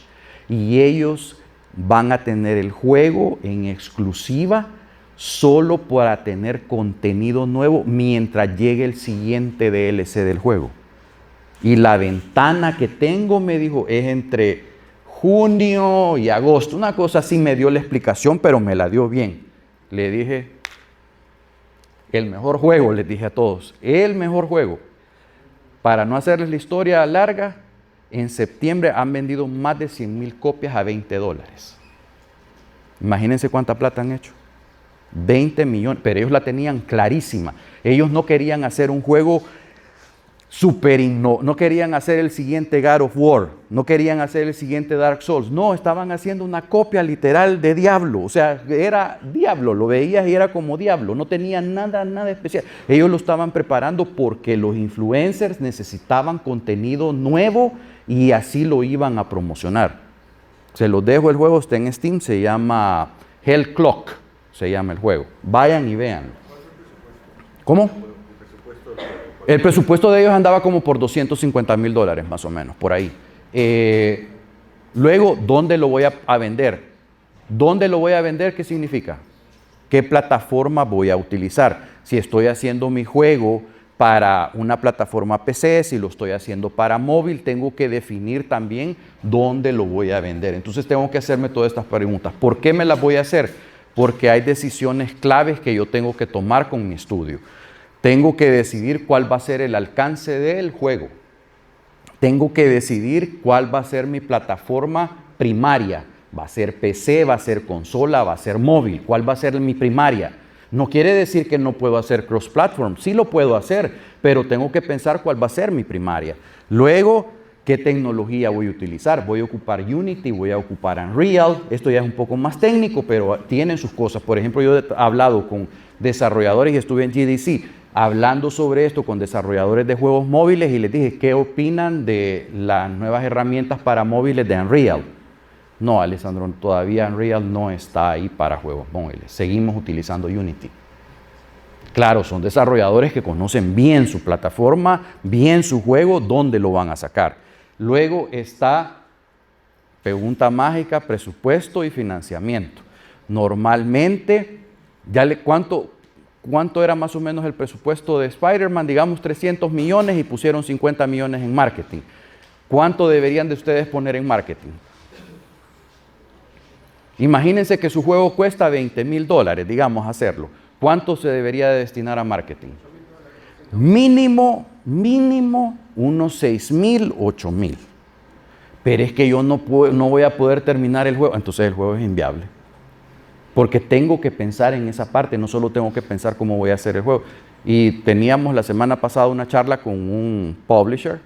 Y ellos van a tener el juego en exclusiva solo para tener contenido nuevo mientras llegue el siguiente DLC del juego. Y la ventana que tengo, me dijo, es entre junio y agosto. Una cosa así me dio la explicación, pero me la dio bien. Le dije, el mejor juego, les dije a todos, el mejor juego. Para no hacerles la historia larga, en septiembre han vendido más de 100,000 copias a $20. Imagínense cuánta plata han hecho. 20 millones, pero ellos la tenían clarísima. Ellos no querían hacer un juego no querían hacer el siguiente God of War, no querían hacer el siguiente Dark Souls, no, estaban haciendo una copia literal de Diablo, o sea, era Diablo, lo veías y era como Diablo, no tenía nada especial. Ellos lo estaban preparando porque los influencers necesitaban contenido nuevo y así lo iban a promocionar. Se los dejo, el juego está en Steam, se llama Hell Clock, se llama el juego. Vayan y vean. ¿Cómo? El presupuesto de ellos andaba como por $250,000 más o menos, por ahí. Luego, ¿dónde lo voy a vender? ¿Dónde lo voy a vender? ¿Qué significa? ¿Qué plataforma voy a utilizar? Si estoy haciendo mi juego para una plataforma PC, si lo estoy haciendo para móvil, tengo que definir también dónde lo voy a vender. Entonces tengo que hacerme todas estas preguntas. ¿Por qué me las voy a hacer? Porque hay decisiones claves que yo tengo que tomar con mi estudio. Tengo que decidir cuál va a ser el alcance del juego. Tengo que decidir cuál va a ser mi plataforma primaria. ¿Va a ser PC, va a ser consola, va a ser móvil? ¿Cuál va a ser mi primaria? No quiere decir que no puedo hacer cross-platform, sí lo puedo hacer, pero tengo que pensar cuál va a ser mi primaria. Luego, ¿qué tecnología voy a utilizar? Voy a ocupar Unity, voy a ocupar Unreal. Esto ya es un poco más técnico, pero tienen sus cosas. Por ejemplo, yo he hablado con desarrolladores y estuve en GDC hablando sobre esto con desarrolladores de juegos móviles y les dije, ¿qué opinan de las nuevas herramientas para móviles de Unreal? No, Alessandro, todavía Unreal no está ahí para juegos móviles. Seguimos utilizando Unity. Claro, son desarrolladores que conocen bien su plataforma, bien su juego, dónde lo van a sacar. Luego está, pregunta mágica, presupuesto y financiamiento. Normalmente, ¿cuánto era más o menos el presupuesto de Spider-Man? Digamos 300 millones y pusieron 50 millones en marketing. ¿Cuánto deberían de ustedes poner en marketing? Imagínense que su juego cuesta $20,000, digamos, hacerlo. ¿Cuánto se debería de destinar a marketing? Mínimo, unos 6,000, 8,000. Pero es que yo no voy a poder terminar el juego. Entonces el juego es inviable. Porque tengo que pensar en esa parte, no solo tengo que pensar cómo voy a hacer el juego. Y teníamos la semana pasada una charla con un publisher,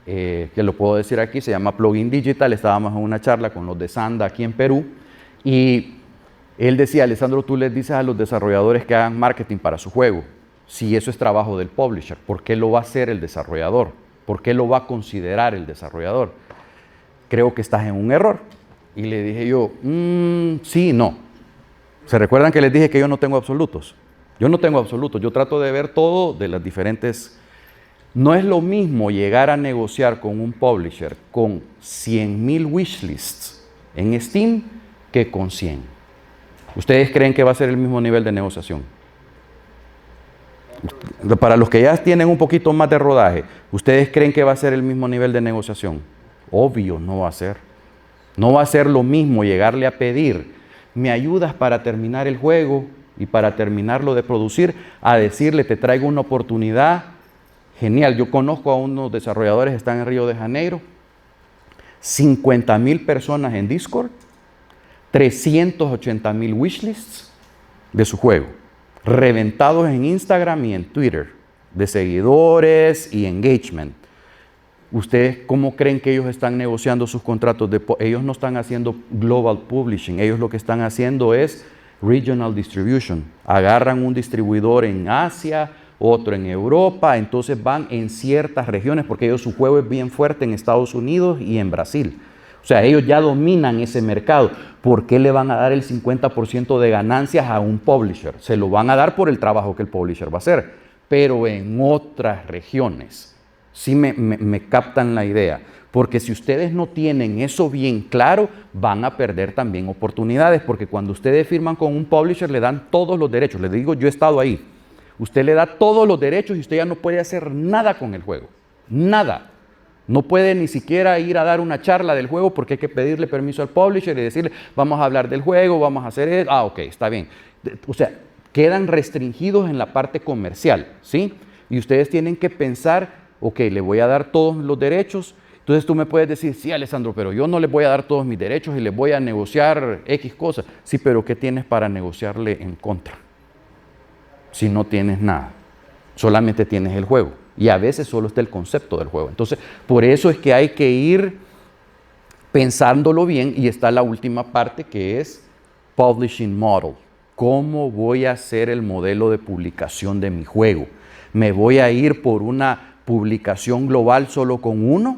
que lo puedo decir aquí, se llama Plugin Digital. Estábamos en una charla con los de Sanda aquí en Perú. Y él decía, Alessandro, tú les dices a los desarrolladores que hagan marketing para su juego. Si eso es trabajo del publisher, ¿por qué lo va a hacer el desarrollador? ¿Por qué lo va a considerar el desarrollador? Creo que estás en un error. Y le dije yo, sí, no. ¿Se recuerdan que les dije que yo no tengo absolutos? Yo no tengo absolutos, yo trato de ver todo de las diferentes. No es lo mismo llegar a negociar con un publisher con 100,000 wishlists en Steam que con 100. ¿Ustedes creen que va a ser el mismo nivel de negociación? Para los que ya tienen un poquito más de rodaje, ¿ustedes creen que va a ser el mismo nivel de negociación? Obvio, no va a ser. No va a ser lo mismo llegarle a pedir, ¿me ayudas para terminar el juego y para terminarlo de producir? A decirle, te traigo una oportunidad genial. Yo conozco a unos desarrolladores que están en Río de Janeiro, 50,000 personas en Discord, 380,000 wishlists de su juego, reventados en Instagram y en Twitter, de seguidores y engagement. ¿Ustedes cómo creen que ellos están negociando sus contratos? Ellos no están haciendo global publishing, ellos lo que están haciendo es regional distribution. Agarran un distribuidor en Asia, otro en Europa, entonces van en ciertas regiones, porque ellos, su juego es bien fuerte en Estados Unidos y en Brasil. O sea, ellos ya dominan ese mercado. ¿Por qué le van a dar el 50% de ganancias a un publisher? Se lo van a dar por el trabajo que el publisher va a hacer, pero en otras regiones. Sí me captan la idea. Porque si ustedes no tienen eso bien claro, van a perder también oportunidades, porque cuando ustedes firman con un publisher le dan todos los derechos. Les digo, yo he estado ahí. Usted le da todos los derechos y usted ya no puede hacer nada con el juego. Nada. No puede ni siquiera ir a dar una charla del juego porque hay que pedirle permiso al publisher y decirle, vamos a hablar del juego, vamos a hacer eso. Ah, ok, está bien. O sea, quedan restringidos en la parte comercial, ¿sí? Y ustedes tienen que pensar, ok, le voy a dar todos los derechos. Entonces tú me puedes decir, sí, Alessandro, pero yo no les voy a dar todos mis derechos y les voy a negociar X cosas. Sí, pero ¿qué tienes para negociarle en contra? Si no tienes nada, solamente tienes el juego. Y a veces solo está el concepto del juego. Entonces, por eso es que hay que ir pensándolo bien. Y está la última parte, que es Publishing Model. ¿Cómo voy a hacer el modelo de publicación de mi juego? ¿Me voy a ir por una publicación global solo con uno?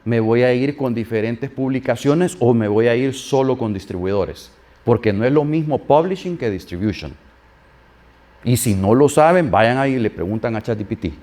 ¿Me voy a ir con diferentes publicaciones o me voy a ir solo con distribuidores? Porque no es lo mismo publishing que distribution. Y si no lo saben, vayan ahí y le preguntan a ChatGPT.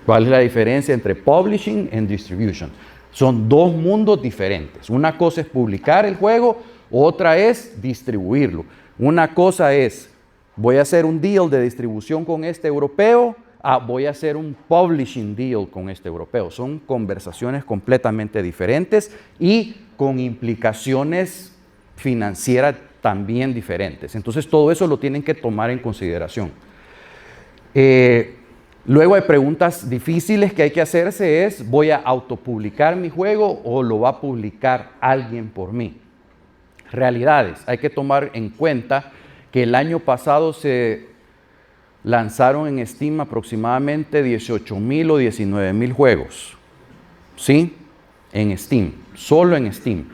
¿Cuál es la diferencia entre publishing y distribution? Son dos mundos diferentes. Una cosa es publicar el juego, otra es distribuirlo. Una cosa es, voy a hacer un deal de distribución con este europeo. voy a hacer un publishing deal con este europeo. Son conversaciones completamente diferentes y con implicaciones financieras también diferentes. Entonces todo eso lo tienen que tomar en consideración. Luego hay preguntas difíciles que hay que hacerse es, ¿voy a autopublicar mi juego o lo va a publicar alguien por mí? Realidades, hay que tomar en cuenta que el año pasado se lanzaron en Steam aproximadamente 18,000 o 19,000 juegos, ¿sí? En Steam, solo en Steam.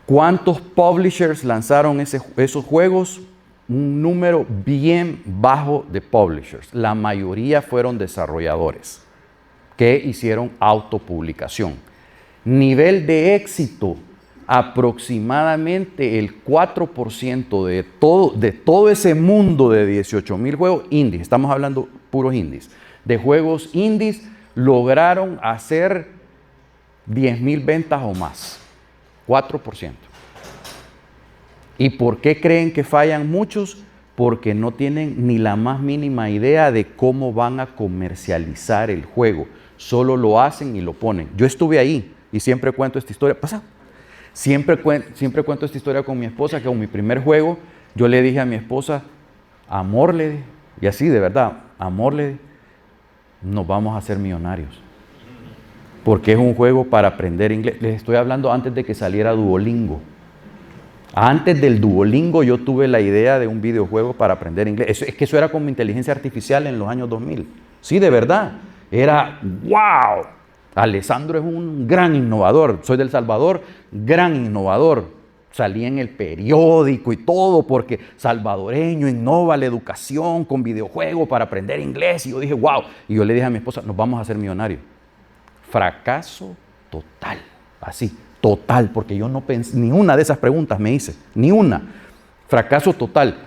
¿Cuántos publishers lanzaron esos juegos? Un número bien bajo de publishers. La mayoría fueron desarrolladores que hicieron autopublicación. Nivel de éxito, aproximadamente el 4% de todo ese mundo de 18,000 juegos indies, estamos hablando puros indies, de juegos indies lograron hacer 10,000 ventas o más. 4%. ¿Y por qué creen que fallan muchos? Porque no tienen ni la más mínima idea de cómo van a comercializar el juego. Solo lo hacen y lo ponen. Yo estuve ahí y siempre cuento esta historia. ¿Pasa? Siempre cuento esta historia con mi esposa, que con mi primer juego yo le dije a mi esposa, amor, le dije, y así de verdad, amor, le dije, nos vamos a hacer millonarios. Porque es un juego para aprender inglés. Les estoy hablando antes de que saliera Duolingo. Antes del Duolingo yo tuve la idea de un videojuego para aprender inglés. Es que eso era como inteligencia artificial en los años 2000. Sí, de verdad. Era ¡wow! Alessandro es un gran innovador. Soy del Salvador, gran innovador. Salí en el periódico y todo porque salvadoreño innova la educación con videojuegos para aprender inglés. Y yo dije ¡wow! Y yo le dije a mi esposa, nos vamos a hacer millonarios. Fracaso total. Así. Total, porque yo no pensé, ni una de esas preguntas me hice, ni una. Fracaso total.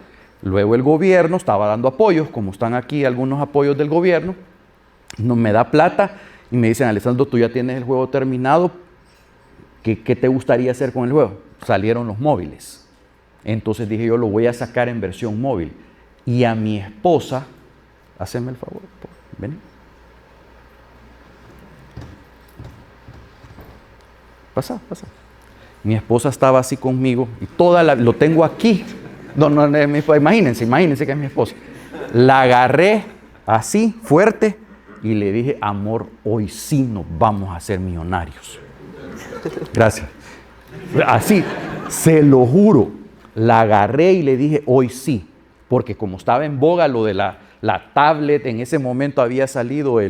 Luego el gobierno estaba dando apoyos, como están aquí algunos apoyos del gobierno, no me da plata y me dicen, Alessandro, tú ya tienes el juego terminado, ¿qué te gustaría hacer con el juego? Salieron los móviles. Entonces dije yo, lo voy a sacar en versión móvil. Y a mi esposa, haceme el favor, ven. Pasa. Mi esposa estaba así conmigo y lo tengo aquí. No, imagínense que es mi esposa. La agarré así, fuerte, y le dije, amor, hoy sí nos vamos a hacer millonarios. Gracias. Así, se lo juro. La agarré y le dije, hoy sí. Porque como estaba en boga lo de la tablet, en ese momento había salido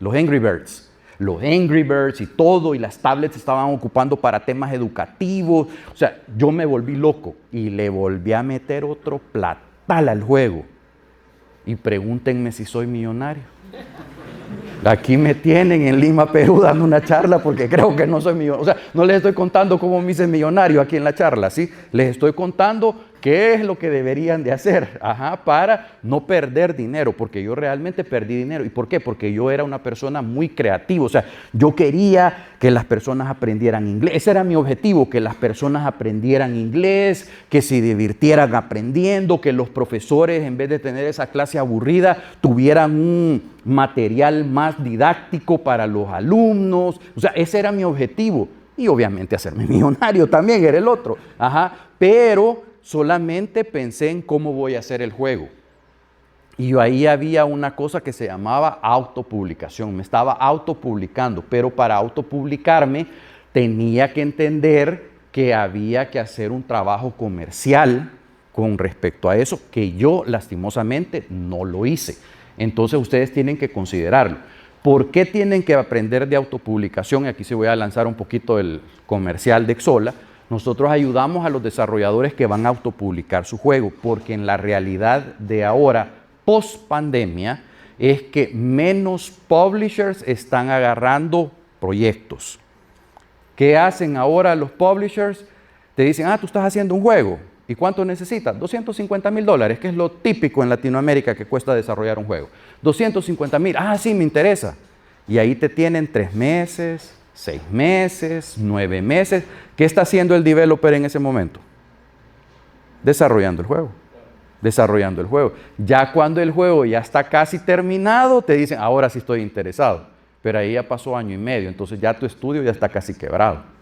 los Angry Birds. Los Angry Birds y todo, y las tablets estaban ocupando para temas educativos. O sea, yo me volví loco y le volví a meter otro platal al juego. Y pregúntenme si soy millonario. Aquí me tienen en Lima, Perú, dando una charla porque creo que no soy millonario. O sea, no les estoy contando cómo me hice millonario aquí en la charla, ¿sí? Les estoy contando qué es lo que deberían de hacer, para no perder dinero, porque yo realmente perdí dinero. ¿Y por qué? Porque yo era una persona muy creativa. O sea, yo quería que las personas aprendieran inglés. Ese era mi objetivo, que las personas aprendieran inglés, que se divirtieran aprendiendo, que los profesores, en vez de tener esa clase aburrida, tuvieran un material más didáctico para los alumnos. O sea, ese era mi objetivo. Y obviamente hacerme millonario también era el otro. Pero solamente pensé en cómo voy a hacer el juego. Y ahí había una cosa que se llamaba autopublicación. Me estaba autopublicando, pero para autopublicarme tenía que entender que había que hacer un trabajo comercial con respecto a eso, que yo lastimosamente no lo hice. Entonces ustedes tienen que considerarlo. ¿Por qué tienen que aprender de autopublicación? Y aquí se voy a lanzar un poquito el comercial de Xsolla. Nosotros ayudamos a los desarrolladores que van a autopublicar su juego, porque en la realidad de ahora, post pandemia, es que menos publishers están agarrando proyectos. ¿Qué hacen ahora los publishers? Te dicen, tú estás haciendo un juego. ¿Y cuánto necesitas? $250,000, que es lo típico en Latinoamérica que cuesta desarrollar un juego. 250,000, sí, me interesa. Y ahí te tienen 3 meses, 6 meses, 9 meses. ¿Qué está haciendo el developer en ese momento? Desarrollando el juego. desarrollando el juego. Ya cuando el juego ya está casi terminado, te dicen, ahora sí estoy interesado. Pero ahí ya pasó año y medio, entonces ya tu estudio ya está casi quebrado.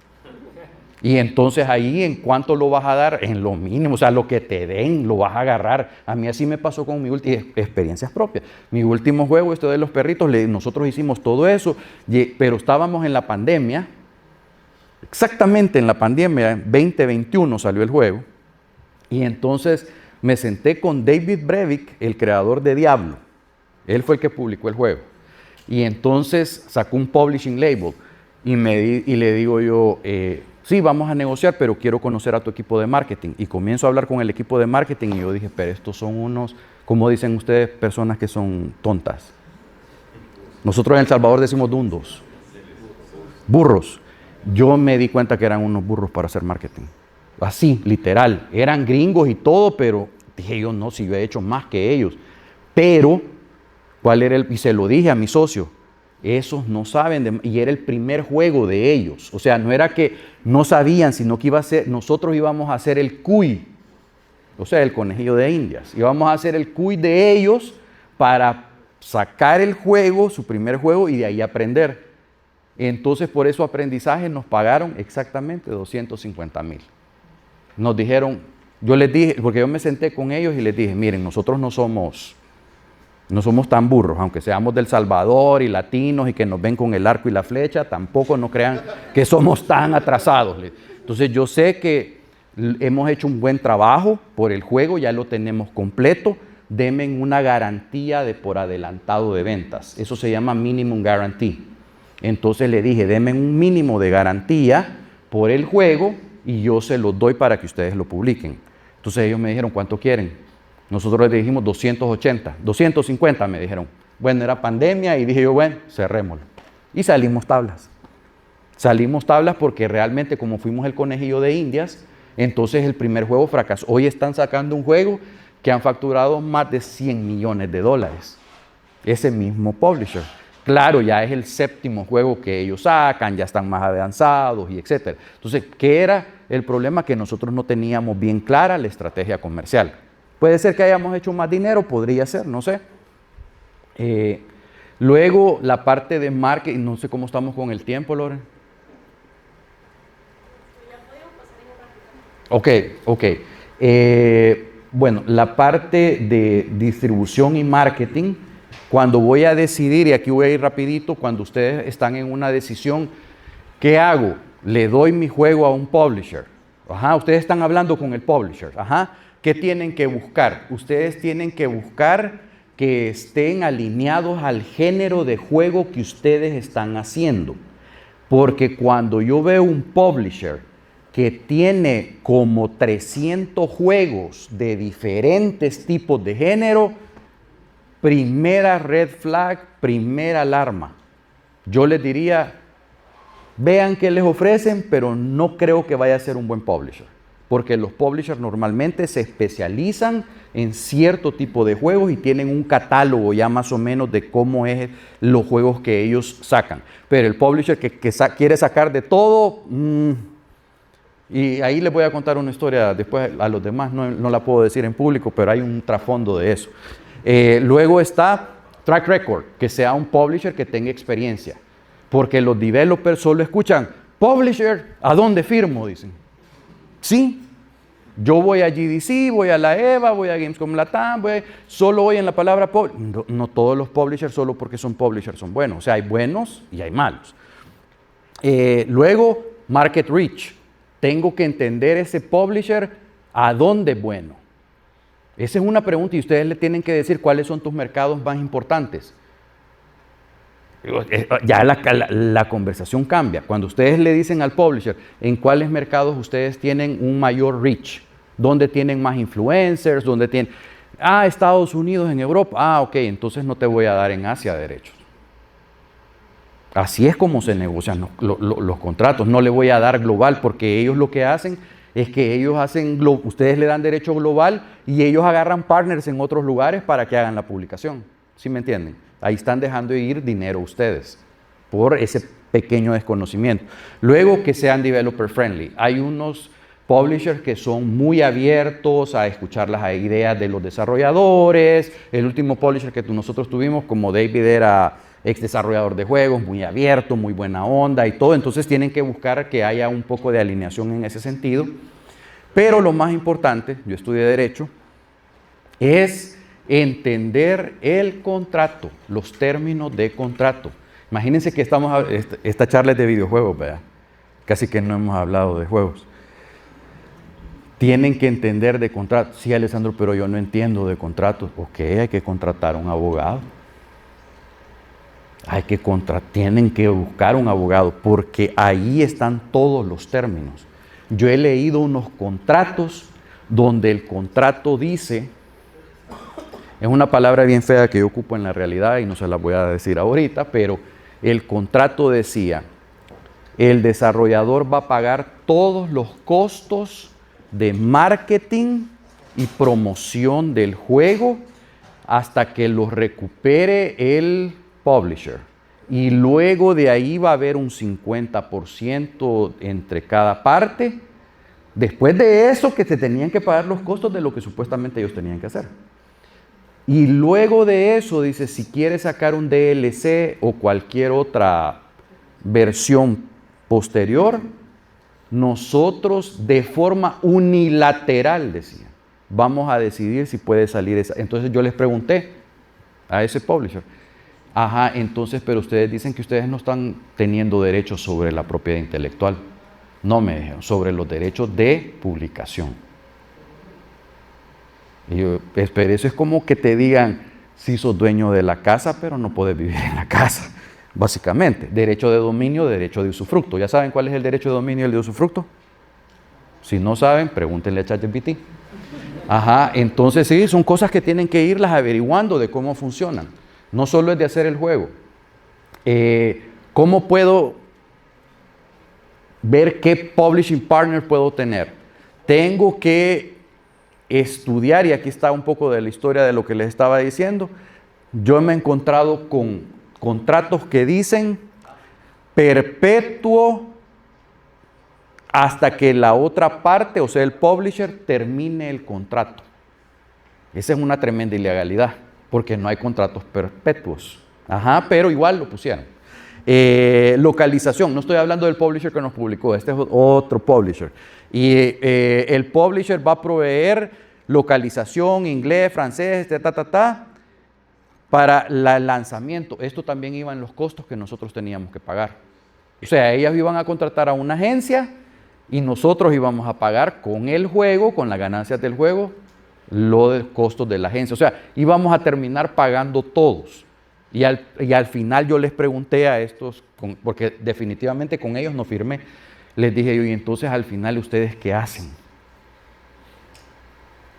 Y entonces ahí, ¿en cuánto lo vas a dar? En lo mínimo, o sea, lo que te den, lo vas a agarrar. A mí así me pasó con mis experiencias propias. Mi último juego, esto de los perritos, nosotros hicimos todo eso, pero estábamos en la pandemia, exactamente en la pandemia, 2021 salió el juego, y entonces me senté con David Brevik, el creador de Diablo. Él fue el que publicó el juego. Y entonces sacó un publishing label, y le digo yo, sí, vamos a negociar, pero quiero conocer a tu equipo de marketing. Y comienzo a hablar con el equipo de marketing y yo dije, pero estos son unos, como dicen ustedes, personas que son tontas. Nosotros en El Salvador decimos dundos, burros. Yo me di cuenta que eran unos burros para hacer marketing. Así, literal. Eran gringos y todo, pero dije yo, no, si yo he hecho más que ellos. Pero, ¿cuál era y se lo dije a mi socio, esos no saben, y era el primer juego de ellos. O sea, no era que no sabían, sino que nosotros íbamos a hacer el cuy, o sea, el conejillo de Indias. Íbamos a hacer el cuy de ellos para sacar el juego, su primer juego, y de ahí aprender. Entonces, por eso aprendizaje nos pagaron exactamente 250,000. Nos dijeron, yo les dije, porque yo me senté con ellos y les dije, miren, nosotros no somos tan burros, aunque seamos del Salvador y latinos y que nos ven con el arco y la flecha, tampoco no crean que somos tan atrasados. Entonces yo sé que hemos hecho un buen trabajo por el juego, ya lo tenemos completo, denme una garantía de por adelantado de ventas. Eso se llama minimum guarantee. Entonces le dije, denme un mínimo de garantía por el juego y yo se los doy para que ustedes lo publiquen. Entonces ellos me dijeron, ¿cuánto quieren? Nosotros les dijimos 280, 250 me dijeron. Bueno, era pandemia y dije yo, bueno, cerrémoslo. Y salimos tablas. Salimos tablas porque realmente como fuimos el conejillo de Indias, entonces el primer juego fracasó. Hoy están sacando un juego que han facturado más de 100 millones de dólares. Ese mismo publisher. Claro, ya es el séptimo juego que ellos sacan, ya están más avanzados y etcétera. Entonces, ¿qué era el problema? Que nosotros no teníamos bien clara la estrategia comercial. Puede ser que hayamos hecho más dinero, podría ser, no sé. Luego, la parte de marketing, no sé cómo estamos con el tiempo, Loren. Ok. Bueno, la parte de distribución y marketing, cuando voy a decidir, y aquí voy a ir rapidito, cuando ustedes están en una decisión, ¿qué hago? Le doy mi juego a un publisher. Ajá, ustedes están hablando con el publisher. Ajá, ¿qué tienen que buscar? Ustedes tienen que buscar que estén alineados al género de juego que ustedes están haciendo. Porque cuando yo veo un publisher que tiene como 300 juegos de diferentes tipos de género, primera red flag, primera alarma. Yo les diría, vean qué les ofrecen, pero no creo que vaya a ser un buen publisher. Porque los publishers normalmente se especializan en cierto tipo de juegos y tienen un catálogo ya más o menos de cómo es los juegos que ellos sacan. Pero el publisher que quiere sacar de todo, y ahí les voy a contar una historia después a los demás, no la puedo decir en público, pero hay un trasfondo de eso. Luego está track record, que sea un publisher que tenga experiencia. Porque los developers solo escuchan, publisher, ¿a dónde firmo? Dicen. Sí, yo voy a GDC, voy a la EVA, voy a Gamescom Latam, solo voy en la palabra publisher. No todos los publishers solo porque son publishers son buenos. O sea, hay buenos y hay malos. Luego, market reach. Tengo que entender ese publisher a dónde es bueno. Esa es una pregunta y ustedes le tienen que decir cuáles son tus mercados más importantes. Ya la conversación cambia. Cuando ustedes le dicen al publisher en cuáles mercados ustedes tienen un mayor reach, dónde tienen más influencers, dónde tienen... Estados Unidos, en Europa. Ok, entonces no te voy a dar en Asia derechos. Así es como se negocian los contratos. No le voy a dar global porque ellos lo que hacen es que ellos ustedes le dan derecho global y ellos agarran partners en otros lugares para que hagan la publicación. ¿Sí me entienden? Ahí están dejando ir dinero ustedes por ese pequeño desconocimiento. Luego, que sean developer friendly. Hay unos publishers que son muy abiertos a escuchar las ideas de los desarrolladores. El último publisher que nosotros tuvimos, como David era ex desarrollador de juegos, muy abierto, muy buena onda y todo. Entonces tienen que buscar que haya un poco de alineación en ese sentido. Pero lo más importante, yo estudié Derecho, es entender el contrato, los términos de contrato. Imagínense que esta charla es de videojuegos, ¿verdad? Casi que no hemos hablado de juegos. Tienen que entender de contratos. Sí, Alessandro, pero yo no entiendo de contratos. Ok, hay que contratar a un abogado. Tienen que buscar un abogado porque ahí están todos los términos. Yo he leído unos contratos donde el contrato dice, es una palabra bien fea que yo ocupo en la realidad y no se la voy a decir ahorita, pero el contrato decía, el desarrollador va a pagar todos los costos de marketing y promoción del juego hasta que los recupere el publisher. Y luego de ahí va a haber un 50% entre cada parte. Después de eso, que se tenían que pagar los costos de lo que supuestamente ellos tenían que hacer. Y luego de eso, dice, si quieres sacar un DLC o cualquier otra versión posterior, nosotros de forma unilateral, decía, vamos a decidir si puede salir esa. Entonces yo les pregunté a ese publisher, ajá, entonces, pero ustedes dicen que ustedes no están teniendo derechos sobre la propiedad intelectual. No, me dijeron, sobre los derechos de publicación. Y yo, pero eso es como que te digan, sí sos dueño de la casa, pero no puedes vivir en la casa. Básicamente, derecho de dominio, derecho de usufructo. ¿Ya saben cuál es el derecho de dominio y el de usufructo? Si no saben, pregúntenle a ChatGPT. Ajá, entonces sí, son cosas que tienen que irlas averiguando de cómo funcionan. No solo es de hacer el juego. ¿Cómo puedo ver qué publishing partner puedo tener? Tengo que estudiar, y aquí está un poco de la historia de lo que les estaba diciendo. Yo me he encontrado con contratos que dicen perpetuo hasta que la otra parte, o sea, el publisher, termine el contrato. Esa es una tremenda ilegalidad, porque no hay contratos perpetuos. Ajá, pero igual lo pusieron. Localización, no estoy hablando del publisher que nos publicó, este es otro publisher. Y el publisher va a proveer localización, inglés, francés, para el lanzamiento. Esto también iba en los costos que nosotros teníamos que pagar. O sea, ellas iban a contratar a una agencia y nosotros íbamos a pagar con el juego, con las ganancias del juego, los costos de la agencia. O sea, íbamos a terminar pagando todos. Y al final yo les pregunté a estos, porque definitivamente con ellos no firmé, les dije yo, y entonces al final ¿ustedes qué hacen?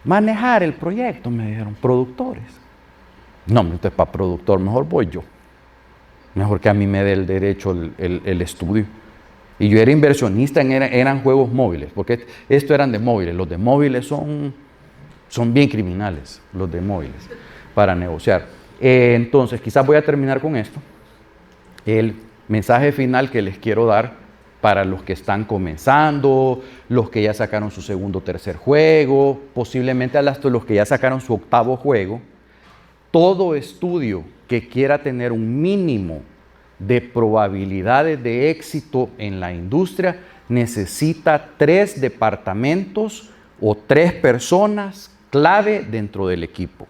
Manejar el proyecto, me dijeron, productores. No, entonces para productor mejor voy yo. Mejor que a mí me dé el derecho el estudio. Y yo era inversionista eran juegos móviles, porque estos eran de móviles. Los de móviles son bien criminales, los de móviles, para negociar. Entonces, quizás voy a terminar con esto. El mensaje final que les quiero dar para los que están comenzando, los que ya sacaron su segundo o tercer juego, posiblemente hasta los que ya sacaron su octavo juego. Todo estudio que quiera tener un mínimo de probabilidades de éxito en la industria necesita 3 departamentos o 3 personas clave dentro del equipo.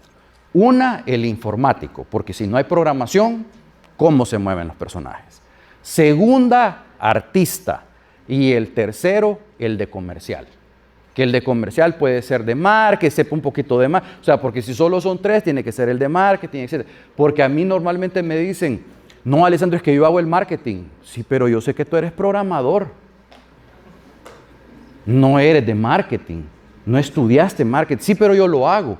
Una, el informático, porque si no hay programación, ¿cómo se mueven los personajes? Segunda, artista. Y el tercero, el de comercial. Que el de comercial puede ser de marketing, que sepa un poquito de marketing. O sea, porque si solo son 3, tiene que ser el de marketing, etc. Porque a mí normalmente me dicen, no, Alessandro, es que yo hago el marketing. Sí, pero yo sé que tú eres programador. No eres de marketing. No estudiaste marketing. Sí, pero yo lo hago.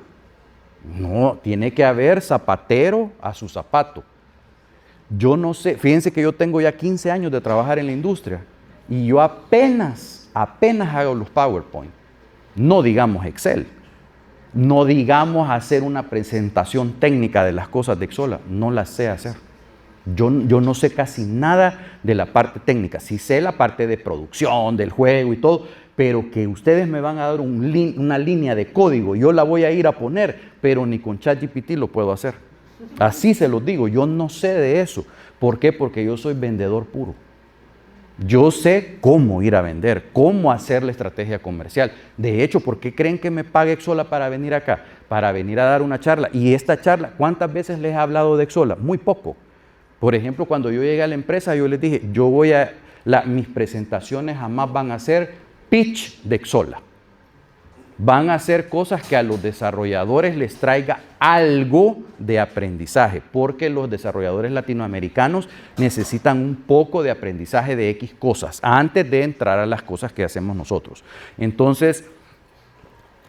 No, tiene que haber zapatero a su zapato. Yo no sé, fíjense que yo tengo ya 15 años de trabajar en la industria y yo apenas hago los PowerPoint. No digamos Excel, no digamos hacer una presentación técnica de las cosas de Xsola, no las sé hacer. Yo no sé casi nada de la parte técnica, sí sé la parte de producción, del juego y todo, pero que ustedes me van a dar una línea de código, yo la voy a ir a poner, pero ni con ChatGPT lo puedo hacer. Así se los digo, yo no sé de eso. ¿Por qué? Porque yo soy vendedor puro. Yo sé cómo ir a vender, cómo hacer la estrategia comercial. De hecho, ¿por qué creen que me pague Exola para venir acá? Para venir a dar una charla. Y esta charla, ¿cuántas veces les he hablado de Exola? Muy poco. Por ejemplo, cuando yo llegué a la empresa, yo les dije, mis presentaciones jamás van a ser pitch de Exola. Van a ser cosas que a los desarrolladores les traiga algo de aprendizaje, porque los desarrolladores latinoamericanos necesitan un poco de aprendizaje de X cosas antes de entrar a las cosas que hacemos nosotros. Entonces,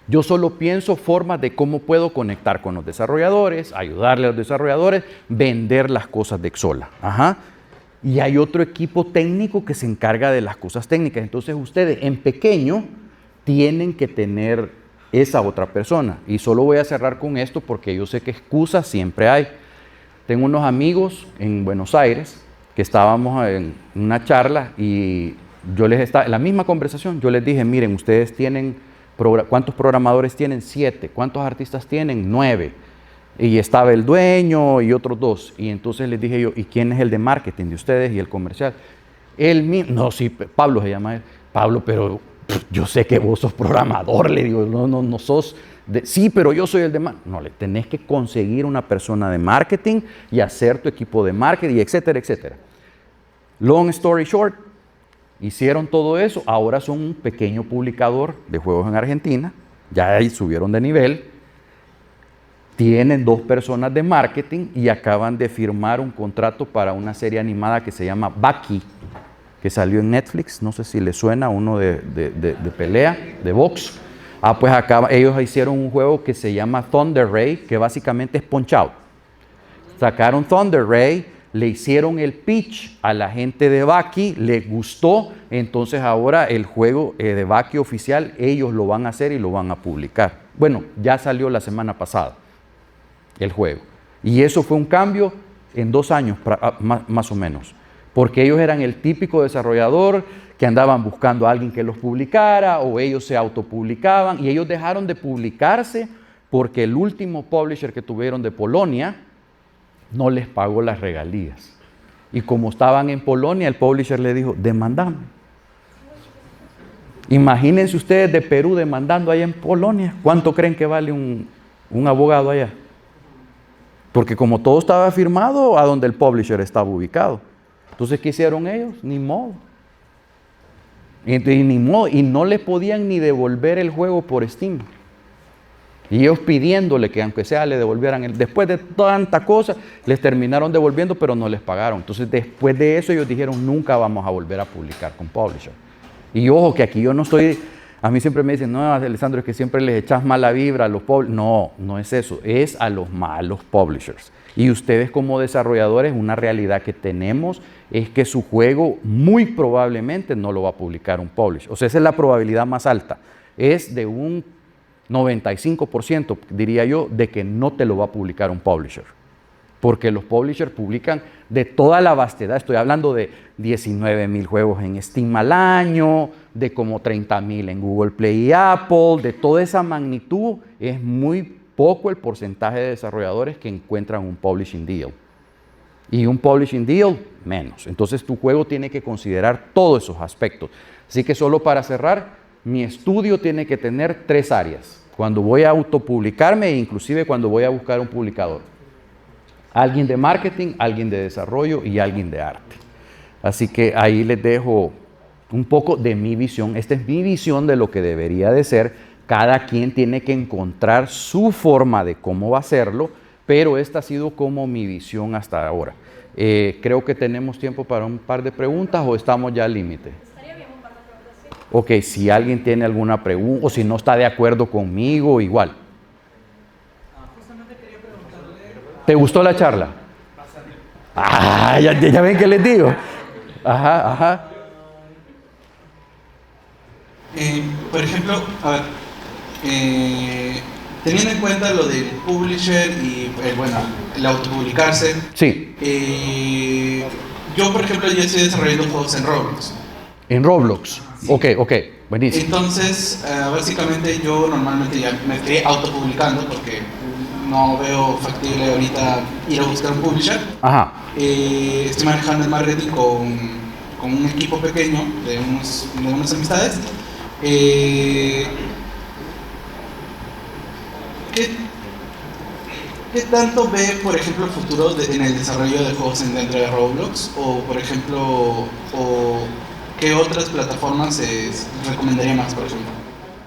yo solo pienso formas de cómo puedo conectar con los desarrolladores, ayudarle a los desarrolladores, vender las cosas de Exola. Ajá. Y hay otro equipo técnico que se encarga de las cosas técnicas. Entonces, ustedes en pequeño tienen que tener esa otra persona. Y solo voy a cerrar con esto porque yo sé que excusas siempre hay. Tengo unos amigos en Buenos Aires que estábamos en una charla y yo les estaba, en la misma conversación, yo les dije, miren, ustedes tienen, ¿cuántos programadores tienen? 7. ¿Cuántos artistas tienen? 9. Y estaba el dueño y otros 2. Y entonces les dije yo, ¿y quién es el de marketing de ustedes y el comercial? Él mismo, no, sí, Pablo se llama él. Pablo, pero yo sé que vos sos programador, le digo, no sos, sí, pero yo soy el de marketing. No, le tenés que conseguir una persona de marketing y hacer tu equipo de marketing, etcétera, etcétera. Long story short, hicieron todo eso, ahora son un pequeño publicador de juegos en Argentina, ya ahí subieron de nivel, tienen 2 personas de marketing y acaban de firmar un contrato para una serie animada que se llama Baki, que salió en Netflix, no sé si les suena, uno de pelea, de box. Pues ellos hicieron un juego que se llama Thunder Ray, que básicamente es Punch-Out. Sacaron Thunder Ray, le hicieron el pitch a la gente de Baki, les gustó, entonces ahora el juego de Baki oficial, ellos lo van a hacer y lo van a publicar. Bueno, ya salió la semana pasada el juego. Y eso fue un cambio en 2 años, más o menos. Porque ellos eran el típico desarrollador que andaban buscando a alguien que los publicara o ellos se autopublicaban y ellos dejaron de publicarse porque el último publisher que tuvieron de Polonia no les pagó las regalías. Y como estaban en Polonia, el publisher le dijo, demandame. Imagínense ustedes de Perú demandando allá en Polonia. ¿Cuánto creen que vale un abogado allá? Porque como todo estaba firmado a donde el publisher estaba ubicado. Entonces, ¿qué hicieron ellos? Ni modo. Y no les podían ni devolver el juego por Steam. Y ellos pidiéndole que aunque sea le devolvieran después de tanta cosa, les terminaron devolviendo, pero no les pagaron. Entonces, después de eso, ellos dijeron, nunca vamos a volver a publicar con publisher. Y ojo, que aquí yo no estoy, a mí siempre me dicen, no, Alessandro, es que siempre les echas mala vibra a los publishers. No, no es eso, es a los malos publishers. Y ustedes como desarrolladores, una realidad que tenemos es que su juego muy probablemente no lo va a publicar un publisher. O sea, esa es la probabilidad más alta. Es de un 95%, diría yo, de que no te lo va a publicar un publisher. Porque los publishers publican de toda la vastedad. Estoy hablando de 19,000 juegos en Steam al año, de como 30,000 en Google Play y Apple, de toda esa magnitud. Es muy poco el porcentaje de desarrolladores que encuentran un publishing deal. Y un publishing deal, menos. Entonces tu juego tiene que considerar todos esos aspectos. Así que solo para cerrar, mi estudio tiene que tener 3 áreas. Cuando voy a autopublicarme e inclusive cuando voy a buscar un publicador. Alguien de marketing, alguien de desarrollo y alguien de arte. Así que ahí les dejo un poco de mi visión. Esta es mi visión de lo que debería de ser. Cada quien tiene que encontrar su forma de cómo va a hacerlo, pero esta ha sido como mi visión hasta ahora. Creo que tenemos tiempo para un par de preguntas o estamos ya al límite. Estaría bien un par de preguntas. Ok, si alguien tiene alguna pregunta o si no está de acuerdo conmigo, igual. Justamente quería preguntarle. ¿Te gustó la charla? Ya ven que les digo. Ajá. Por ejemplo, a ver, teniendo en cuenta lo del publisher y el autopublicarse, sí. Yo, por ejemplo, ya estoy desarrollando juegos en Roblox. En Roblox. Sí. Ok, buenísimo. Entonces, básicamente yo normalmente ya me estoy autopublicando porque no veo factible ahorita ir a buscar un publisher. Ajá. Estoy manejando el marketing con un equipo pequeño de unas amistades. ¿Qué tanto ve, por ejemplo, el futuro en el desarrollo de juegos dentro de Roblox? O, por ejemplo, ¿qué otras plataformas recomendaría más, por ejemplo?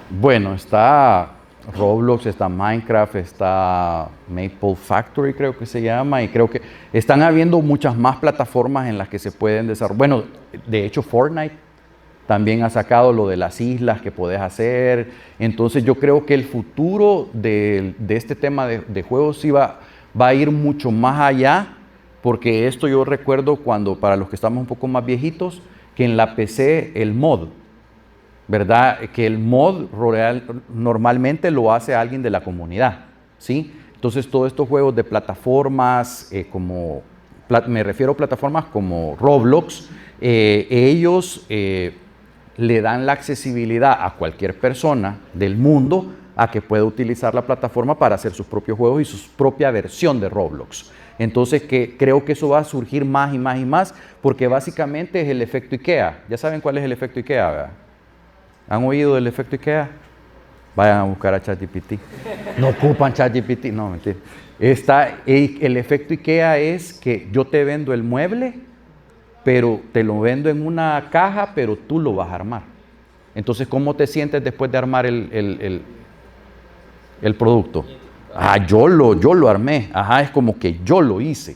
Bueno, está Roblox, está Minecraft, está Maple Factory, creo que se llama, y creo que están habiendo muchas más plataformas en las que se pueden desarrollar. Bueno, de hecho Fortnite también ha sacado lo de las islas que podés hacer. Entonces yo creo que el futuro de este tema de juegos sí va a ir mucho más allá, porque esto yo recuerdo cuando, para los que estamos un poco más viejitos, que en la PC el mod, ¿verdad? Que el mod normalmente lo hace alguien de la comunidad, ¿sí? Entonces todos estos juegos de plataformas, me refiero a plataformas como Roblox, ellos le dan la accesibilidad a cualquier persona del mundo a que pueda utilizar la plataforma para hacer sus propios juegos y su propia versión de Roblox. Entonces creo que eso va a surgir más y más y más, porque básicamente es el efecto IKEA. ¿Ya saben cuál es el efecto IKEA, verdad? ¿Han oído del efecto IKEA? Vayan a buscar a ChatGPT. No ocupan ChatGPT, no, mentira. El efecto IKEA es que yo te vendo el mueble, pero te lo vendo en una caja, pero tú lo vas a armar. Entonces, ¿cómo te sientes después de armar el producto? Yo lo armé. Es como que yo lo hice.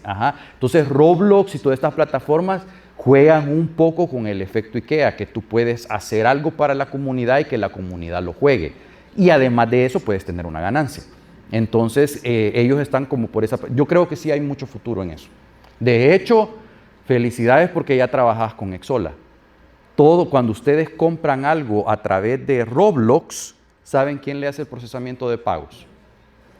Entonces, Roblox y todas estas plataformas juegan un poco con el efecto IKEA, que tú puedes hacer algo para la comunidad y que la comunidad lo juegue. Y además de eso, puedes tener una ganancia. Entonces, ellos están como por esa... Yo creo que sí hay mucho futuro en eso. De hecho, felicidades porque ya trabajas con Exola. Cuando ustedes compran algo a través de Roblox, ¿saben quién le hace el procesamiento de pagos?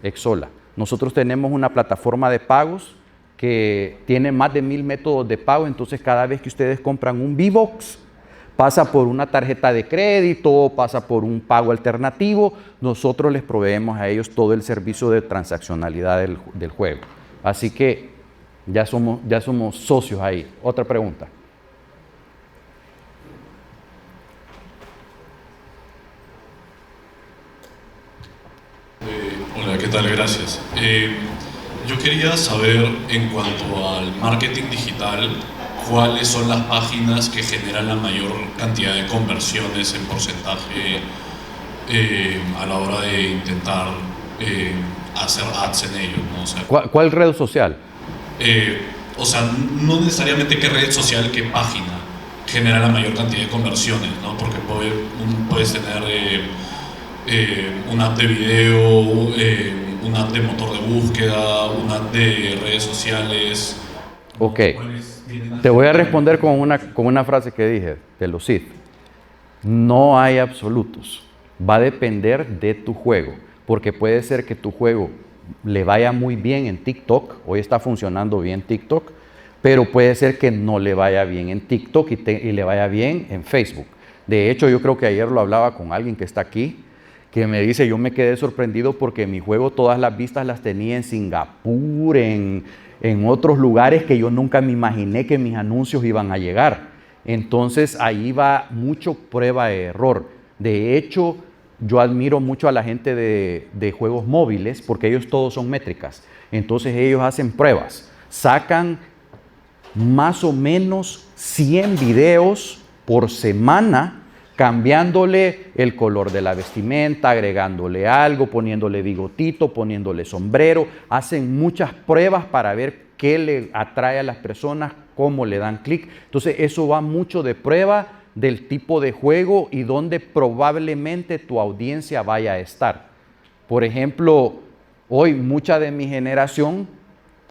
Exola. Nosotros tenemos una plataforma de pagos que tiene más de 1000 métodos de pago, entonces cada vez que ustedes compran un V-Box, pasa por una tarjeta de crédito, pasa por un pago alternativo, nosotros les proveemos a ellos todo el servicio de transaccionalidad del juego. Así que ya somos socios ahí. Otra pregunta. Hola, ¿qué tal? Gracias. Yo quería saber, en cuanto al marketing digital, cuáles son las páginas que generan la mayor cantidad de conversiones en porcentaje a la hora de intentar hacer ads en ellos, ¿no? O sea, ¿Cuál red social? No necesariamente qué red social, qué página genera la mayor cantidad de conversiones, ¿no? Porque puedes tener una app de video, una app de motor de búsqueda, una app de redes sociales. Ok. Te voy a responder con una frase que dije de los Sith. No hay absolutos. Va a depender de tu juego. Porque puede ser que tu juego le vaya muy bien en TikTok. Hoy está funcionando bien TikTok. Pero puede ser que no le vaya bien en TikTok y le vaya bien en Facebook. De hecho, yo creo que ayer lo hablaba con alguien que está aquí, que me dice, yo me quedé sorprendido porque mi juego todas las vistas las tenía en Singapur, en otros lugares que yo nunca me imaginé que mis anuncios iban a llegar. Entonces ahí va mucho prueba de error. De hecho, yo admiro mucho a la gente de juegos móviles porque ellos todos son métricas. Entonces ellos hacen pruebas, sacan más o menos 100 videos por semana, cambiándole el color de la vestimenta, agregándole algo, poniéndole bigotito, poniéndole sombrero. Hacen muchas pruebas para ver qué le atrae a las personas, cómo le dan clic. Entonces eso va mucho de prueba del tipo de juego y dónde probablemente tu audiencia vaya a estar. Por ejemplo, hoy mucha de mi generación,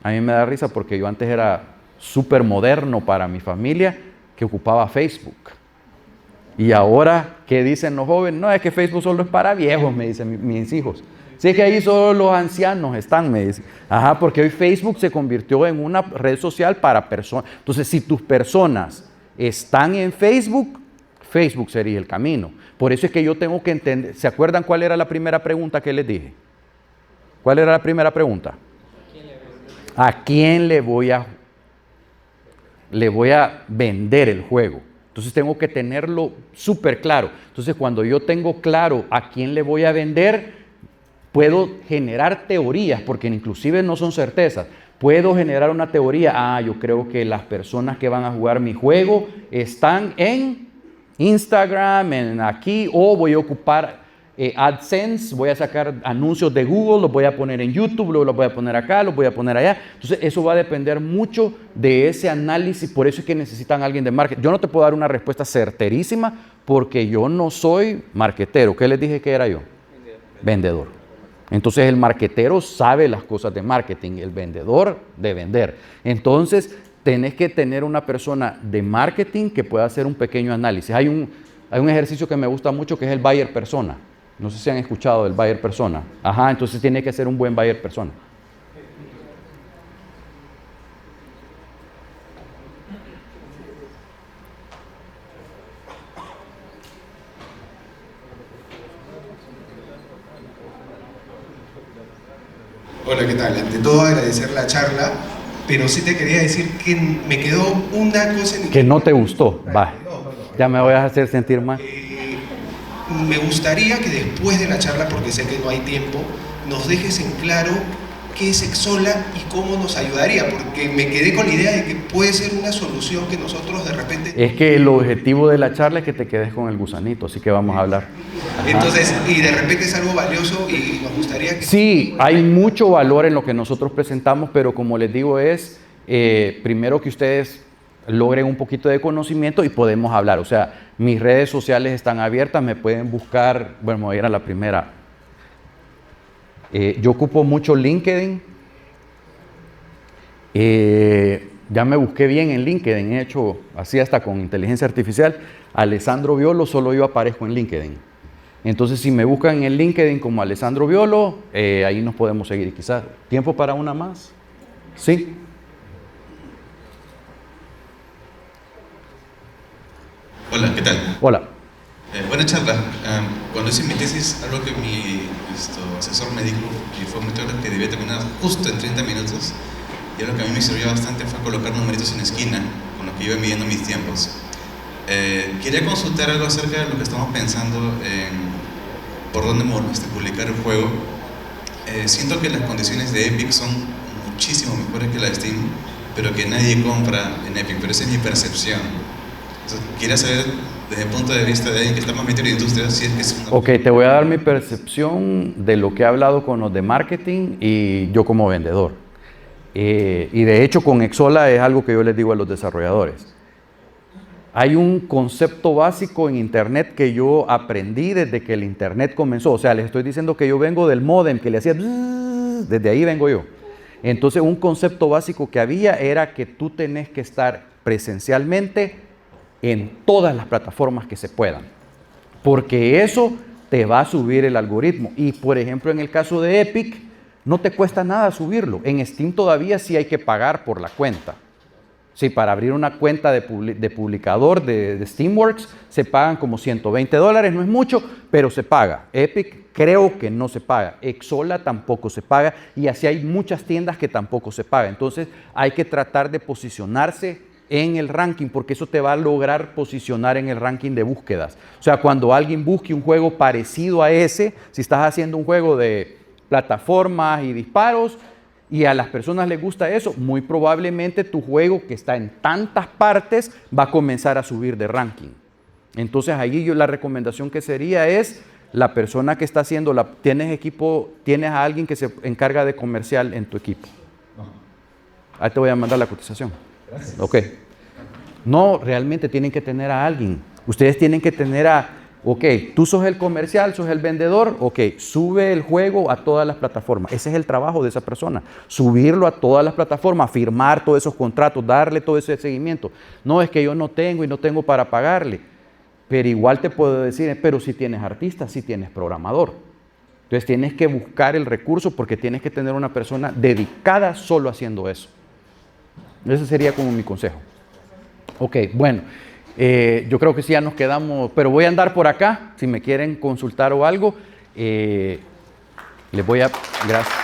a mí me da risa porque yo antes era súper moderno para mi familia, que ocupaba Facebook. Y ahora, ¿qué dicen los jóvenes? No, es que Facebook solo es para viejos, me dicen mis hijos. Sí, es que ahí solo los ancianos están, me dicen. Porque hoy Facebook se convirtió en una red social para personas. Entonces, si tus personas están en Facebook, Facebook sería el camino. Por eso es que yo tengo que entender. ¿Se acuerdan cuál era la primera pregunta que les dije? ¿Cuál era la primera pregunta? ¿A quién le voy a vender el juego? Entonces tengo que tenerlo súper claro. Entonces cuando yo tengo claro a quién le voy a vender, puedo generar teorías, porque inclusive no son certezas. Puedo generar una teoría. Yo creo que las personas que van a jugar mi juego están en Instagram, en aquí, o voy a ocupar AdSense, voy a sacar anuncios de Google, los voy a poner en YouTube, luego los voy a poner acá, los voy a poner allá. Entonces eso va a depender mucho de ese análisis, por eso es que necesitan a alguien de marketing. Yo no te puedo dar una respuesta certerísima porque yo no soy marketero. ¿Qué les dije que era yo? Vendedor. Entonces el marketero sabe las cosas de marketing, el vendedor de vender. Entonces tenés que tener una persona de marketing que pueda hacer un pequeño análisis. Hay un ejercicio que me gusta mucho que es el buyer persona. No sé si han escuchado del buyer persona. Entonces tiene que ser un buen buyer persona. Hola, ¿qué tal? Ante todo agradecer la charla, pero sí te quería decir que me quedó una cosa en... Que no te gustó, va. Ya me voy a hacer sentir mal. Me gustaría que después de la charla, porque sé que no hay tiempo, nos dejes en claro qué es Xsolla y cómo nos ayudaría, porque me quedé con la idea de que puede ser una solución que nosotros de repente... Es que el objetivo de la charla es que te quedes con el gusanito, así que vamos a hablar. Entonces, y de repente es algo valioso y nos gustaría que... Sí, hay mucho valor en lo que nosotros presentamos, pero como les digo es, primero que ustedes logren un poquito de conocimiento y podemos hablar. O sea, mis redes sociales están abiertas, me pueden buscar, bueno, voy a ir a la primera. Yo ocupo mucho LinkedIn. Ya me busqué bien en LinkedIn, he hecho así hasta con inteligencia artificial. Alessandro Violo, solo yo aparezco en LinkedIn. Entonces, si me buscan en LinkedIn como Alessandro Violo, ahí nos podemos seguir. Y quizás, ¿tiempo para una más? Sí. Hola, ¿qué tal? Hola. Buena charla. Cuando hice mi tesis, algo que mi asesor me dijo, y fue muy claro, que debía terminar justo en 30 minutos, y algo que a mí me sirvió bastante fue colocar numeritos en esquina, con lo que iba midiendo mis tiempos. Quería consultar algo acerca de lo que estamos pensando en por dónde publicar el juego. Siento que las condiciones de Epic son muchísimo mejores que las de Steam, pero que nadie compra en Epic, pero esa es mi percepción. Quería saber, desde el punto de vista de alguien que está más metido en la industria, si es que es una... Ok, te voy a dar mi percepción de lo que he hablado con los de marketing y yo como vendedor. Y de hecho con Xsolla es algo que yo les digo a los desarrolladores. Hay un concepto básico en Internet que yo aprendí desde que el Internet comenzó. O sea, les estoy diciendo que yo vengo del módem que le hacía... Desde ahí vengo yo. Entonces, un concepto básico que había era que tú tenés que estar presencialmente en todas las plataformas que se puedan. Porque eso te va a subir el algoritmo. Y, por ejemplo, en el caso de Epic, no te cuesta nada subirlo. En Steam todavía sí hay que pagar por la cuenta. Sí, para abrir una cuenta de publicador de Steamworks se pagan como $120, no es mucho, pero se paga. Epic creo que no se paga. Xsolla tampoco se paga y así hay muchas tiendas que tampoco se pagan. Entonces hay que tratar de posicionarse en el ranking porque eso te va a lograr posicionar en el ranking de búsquedas. O sea, cuando alguien busque un juego parecido a ese, si estás haciendo un juego de plataformas y disparos, y a las personas les gusta eso, muy probablemente tu juego que está en tantas partes va a comenzar a subir de ranking. Entonces ahí la recomendación que sería es la persona que está haciendo, tienes a alguien que se encarga de comercial en tu equipo. Ahí te voy a mandar la cotización. Gracias. Ok. No, realmente tienen que tener a alguien. Ustedes tienen que tener ok, tú sos el comercial, sos el vendedor, ok, sube el juego a todas las plataformas. Ese es el trabajo de esa persona, subirlo a todas las plataformas, firmar todos esos contratos, darle todo ese seguimiento. No, es que yo no tengo y no tengo para pagarle, pero igual te puedo decir, pero si tienes artista, si tienes programador. Entonces tienes que buscar el recurso porque tienes que tener una persona dedicada solo haciendo eso. Ese sería como mi consejo. Ok, bueno. Yo creo que sí, ya nos quedamos, pero voy a andar por acá, si me quieren consultar o algo. Les voy a... Gracias.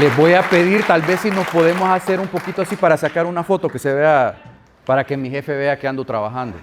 Les voy a pedir, tal vez si nos podemos hacer un poquito así para sacar una foto que se vea, para que mi jefe vea que ando trabajando.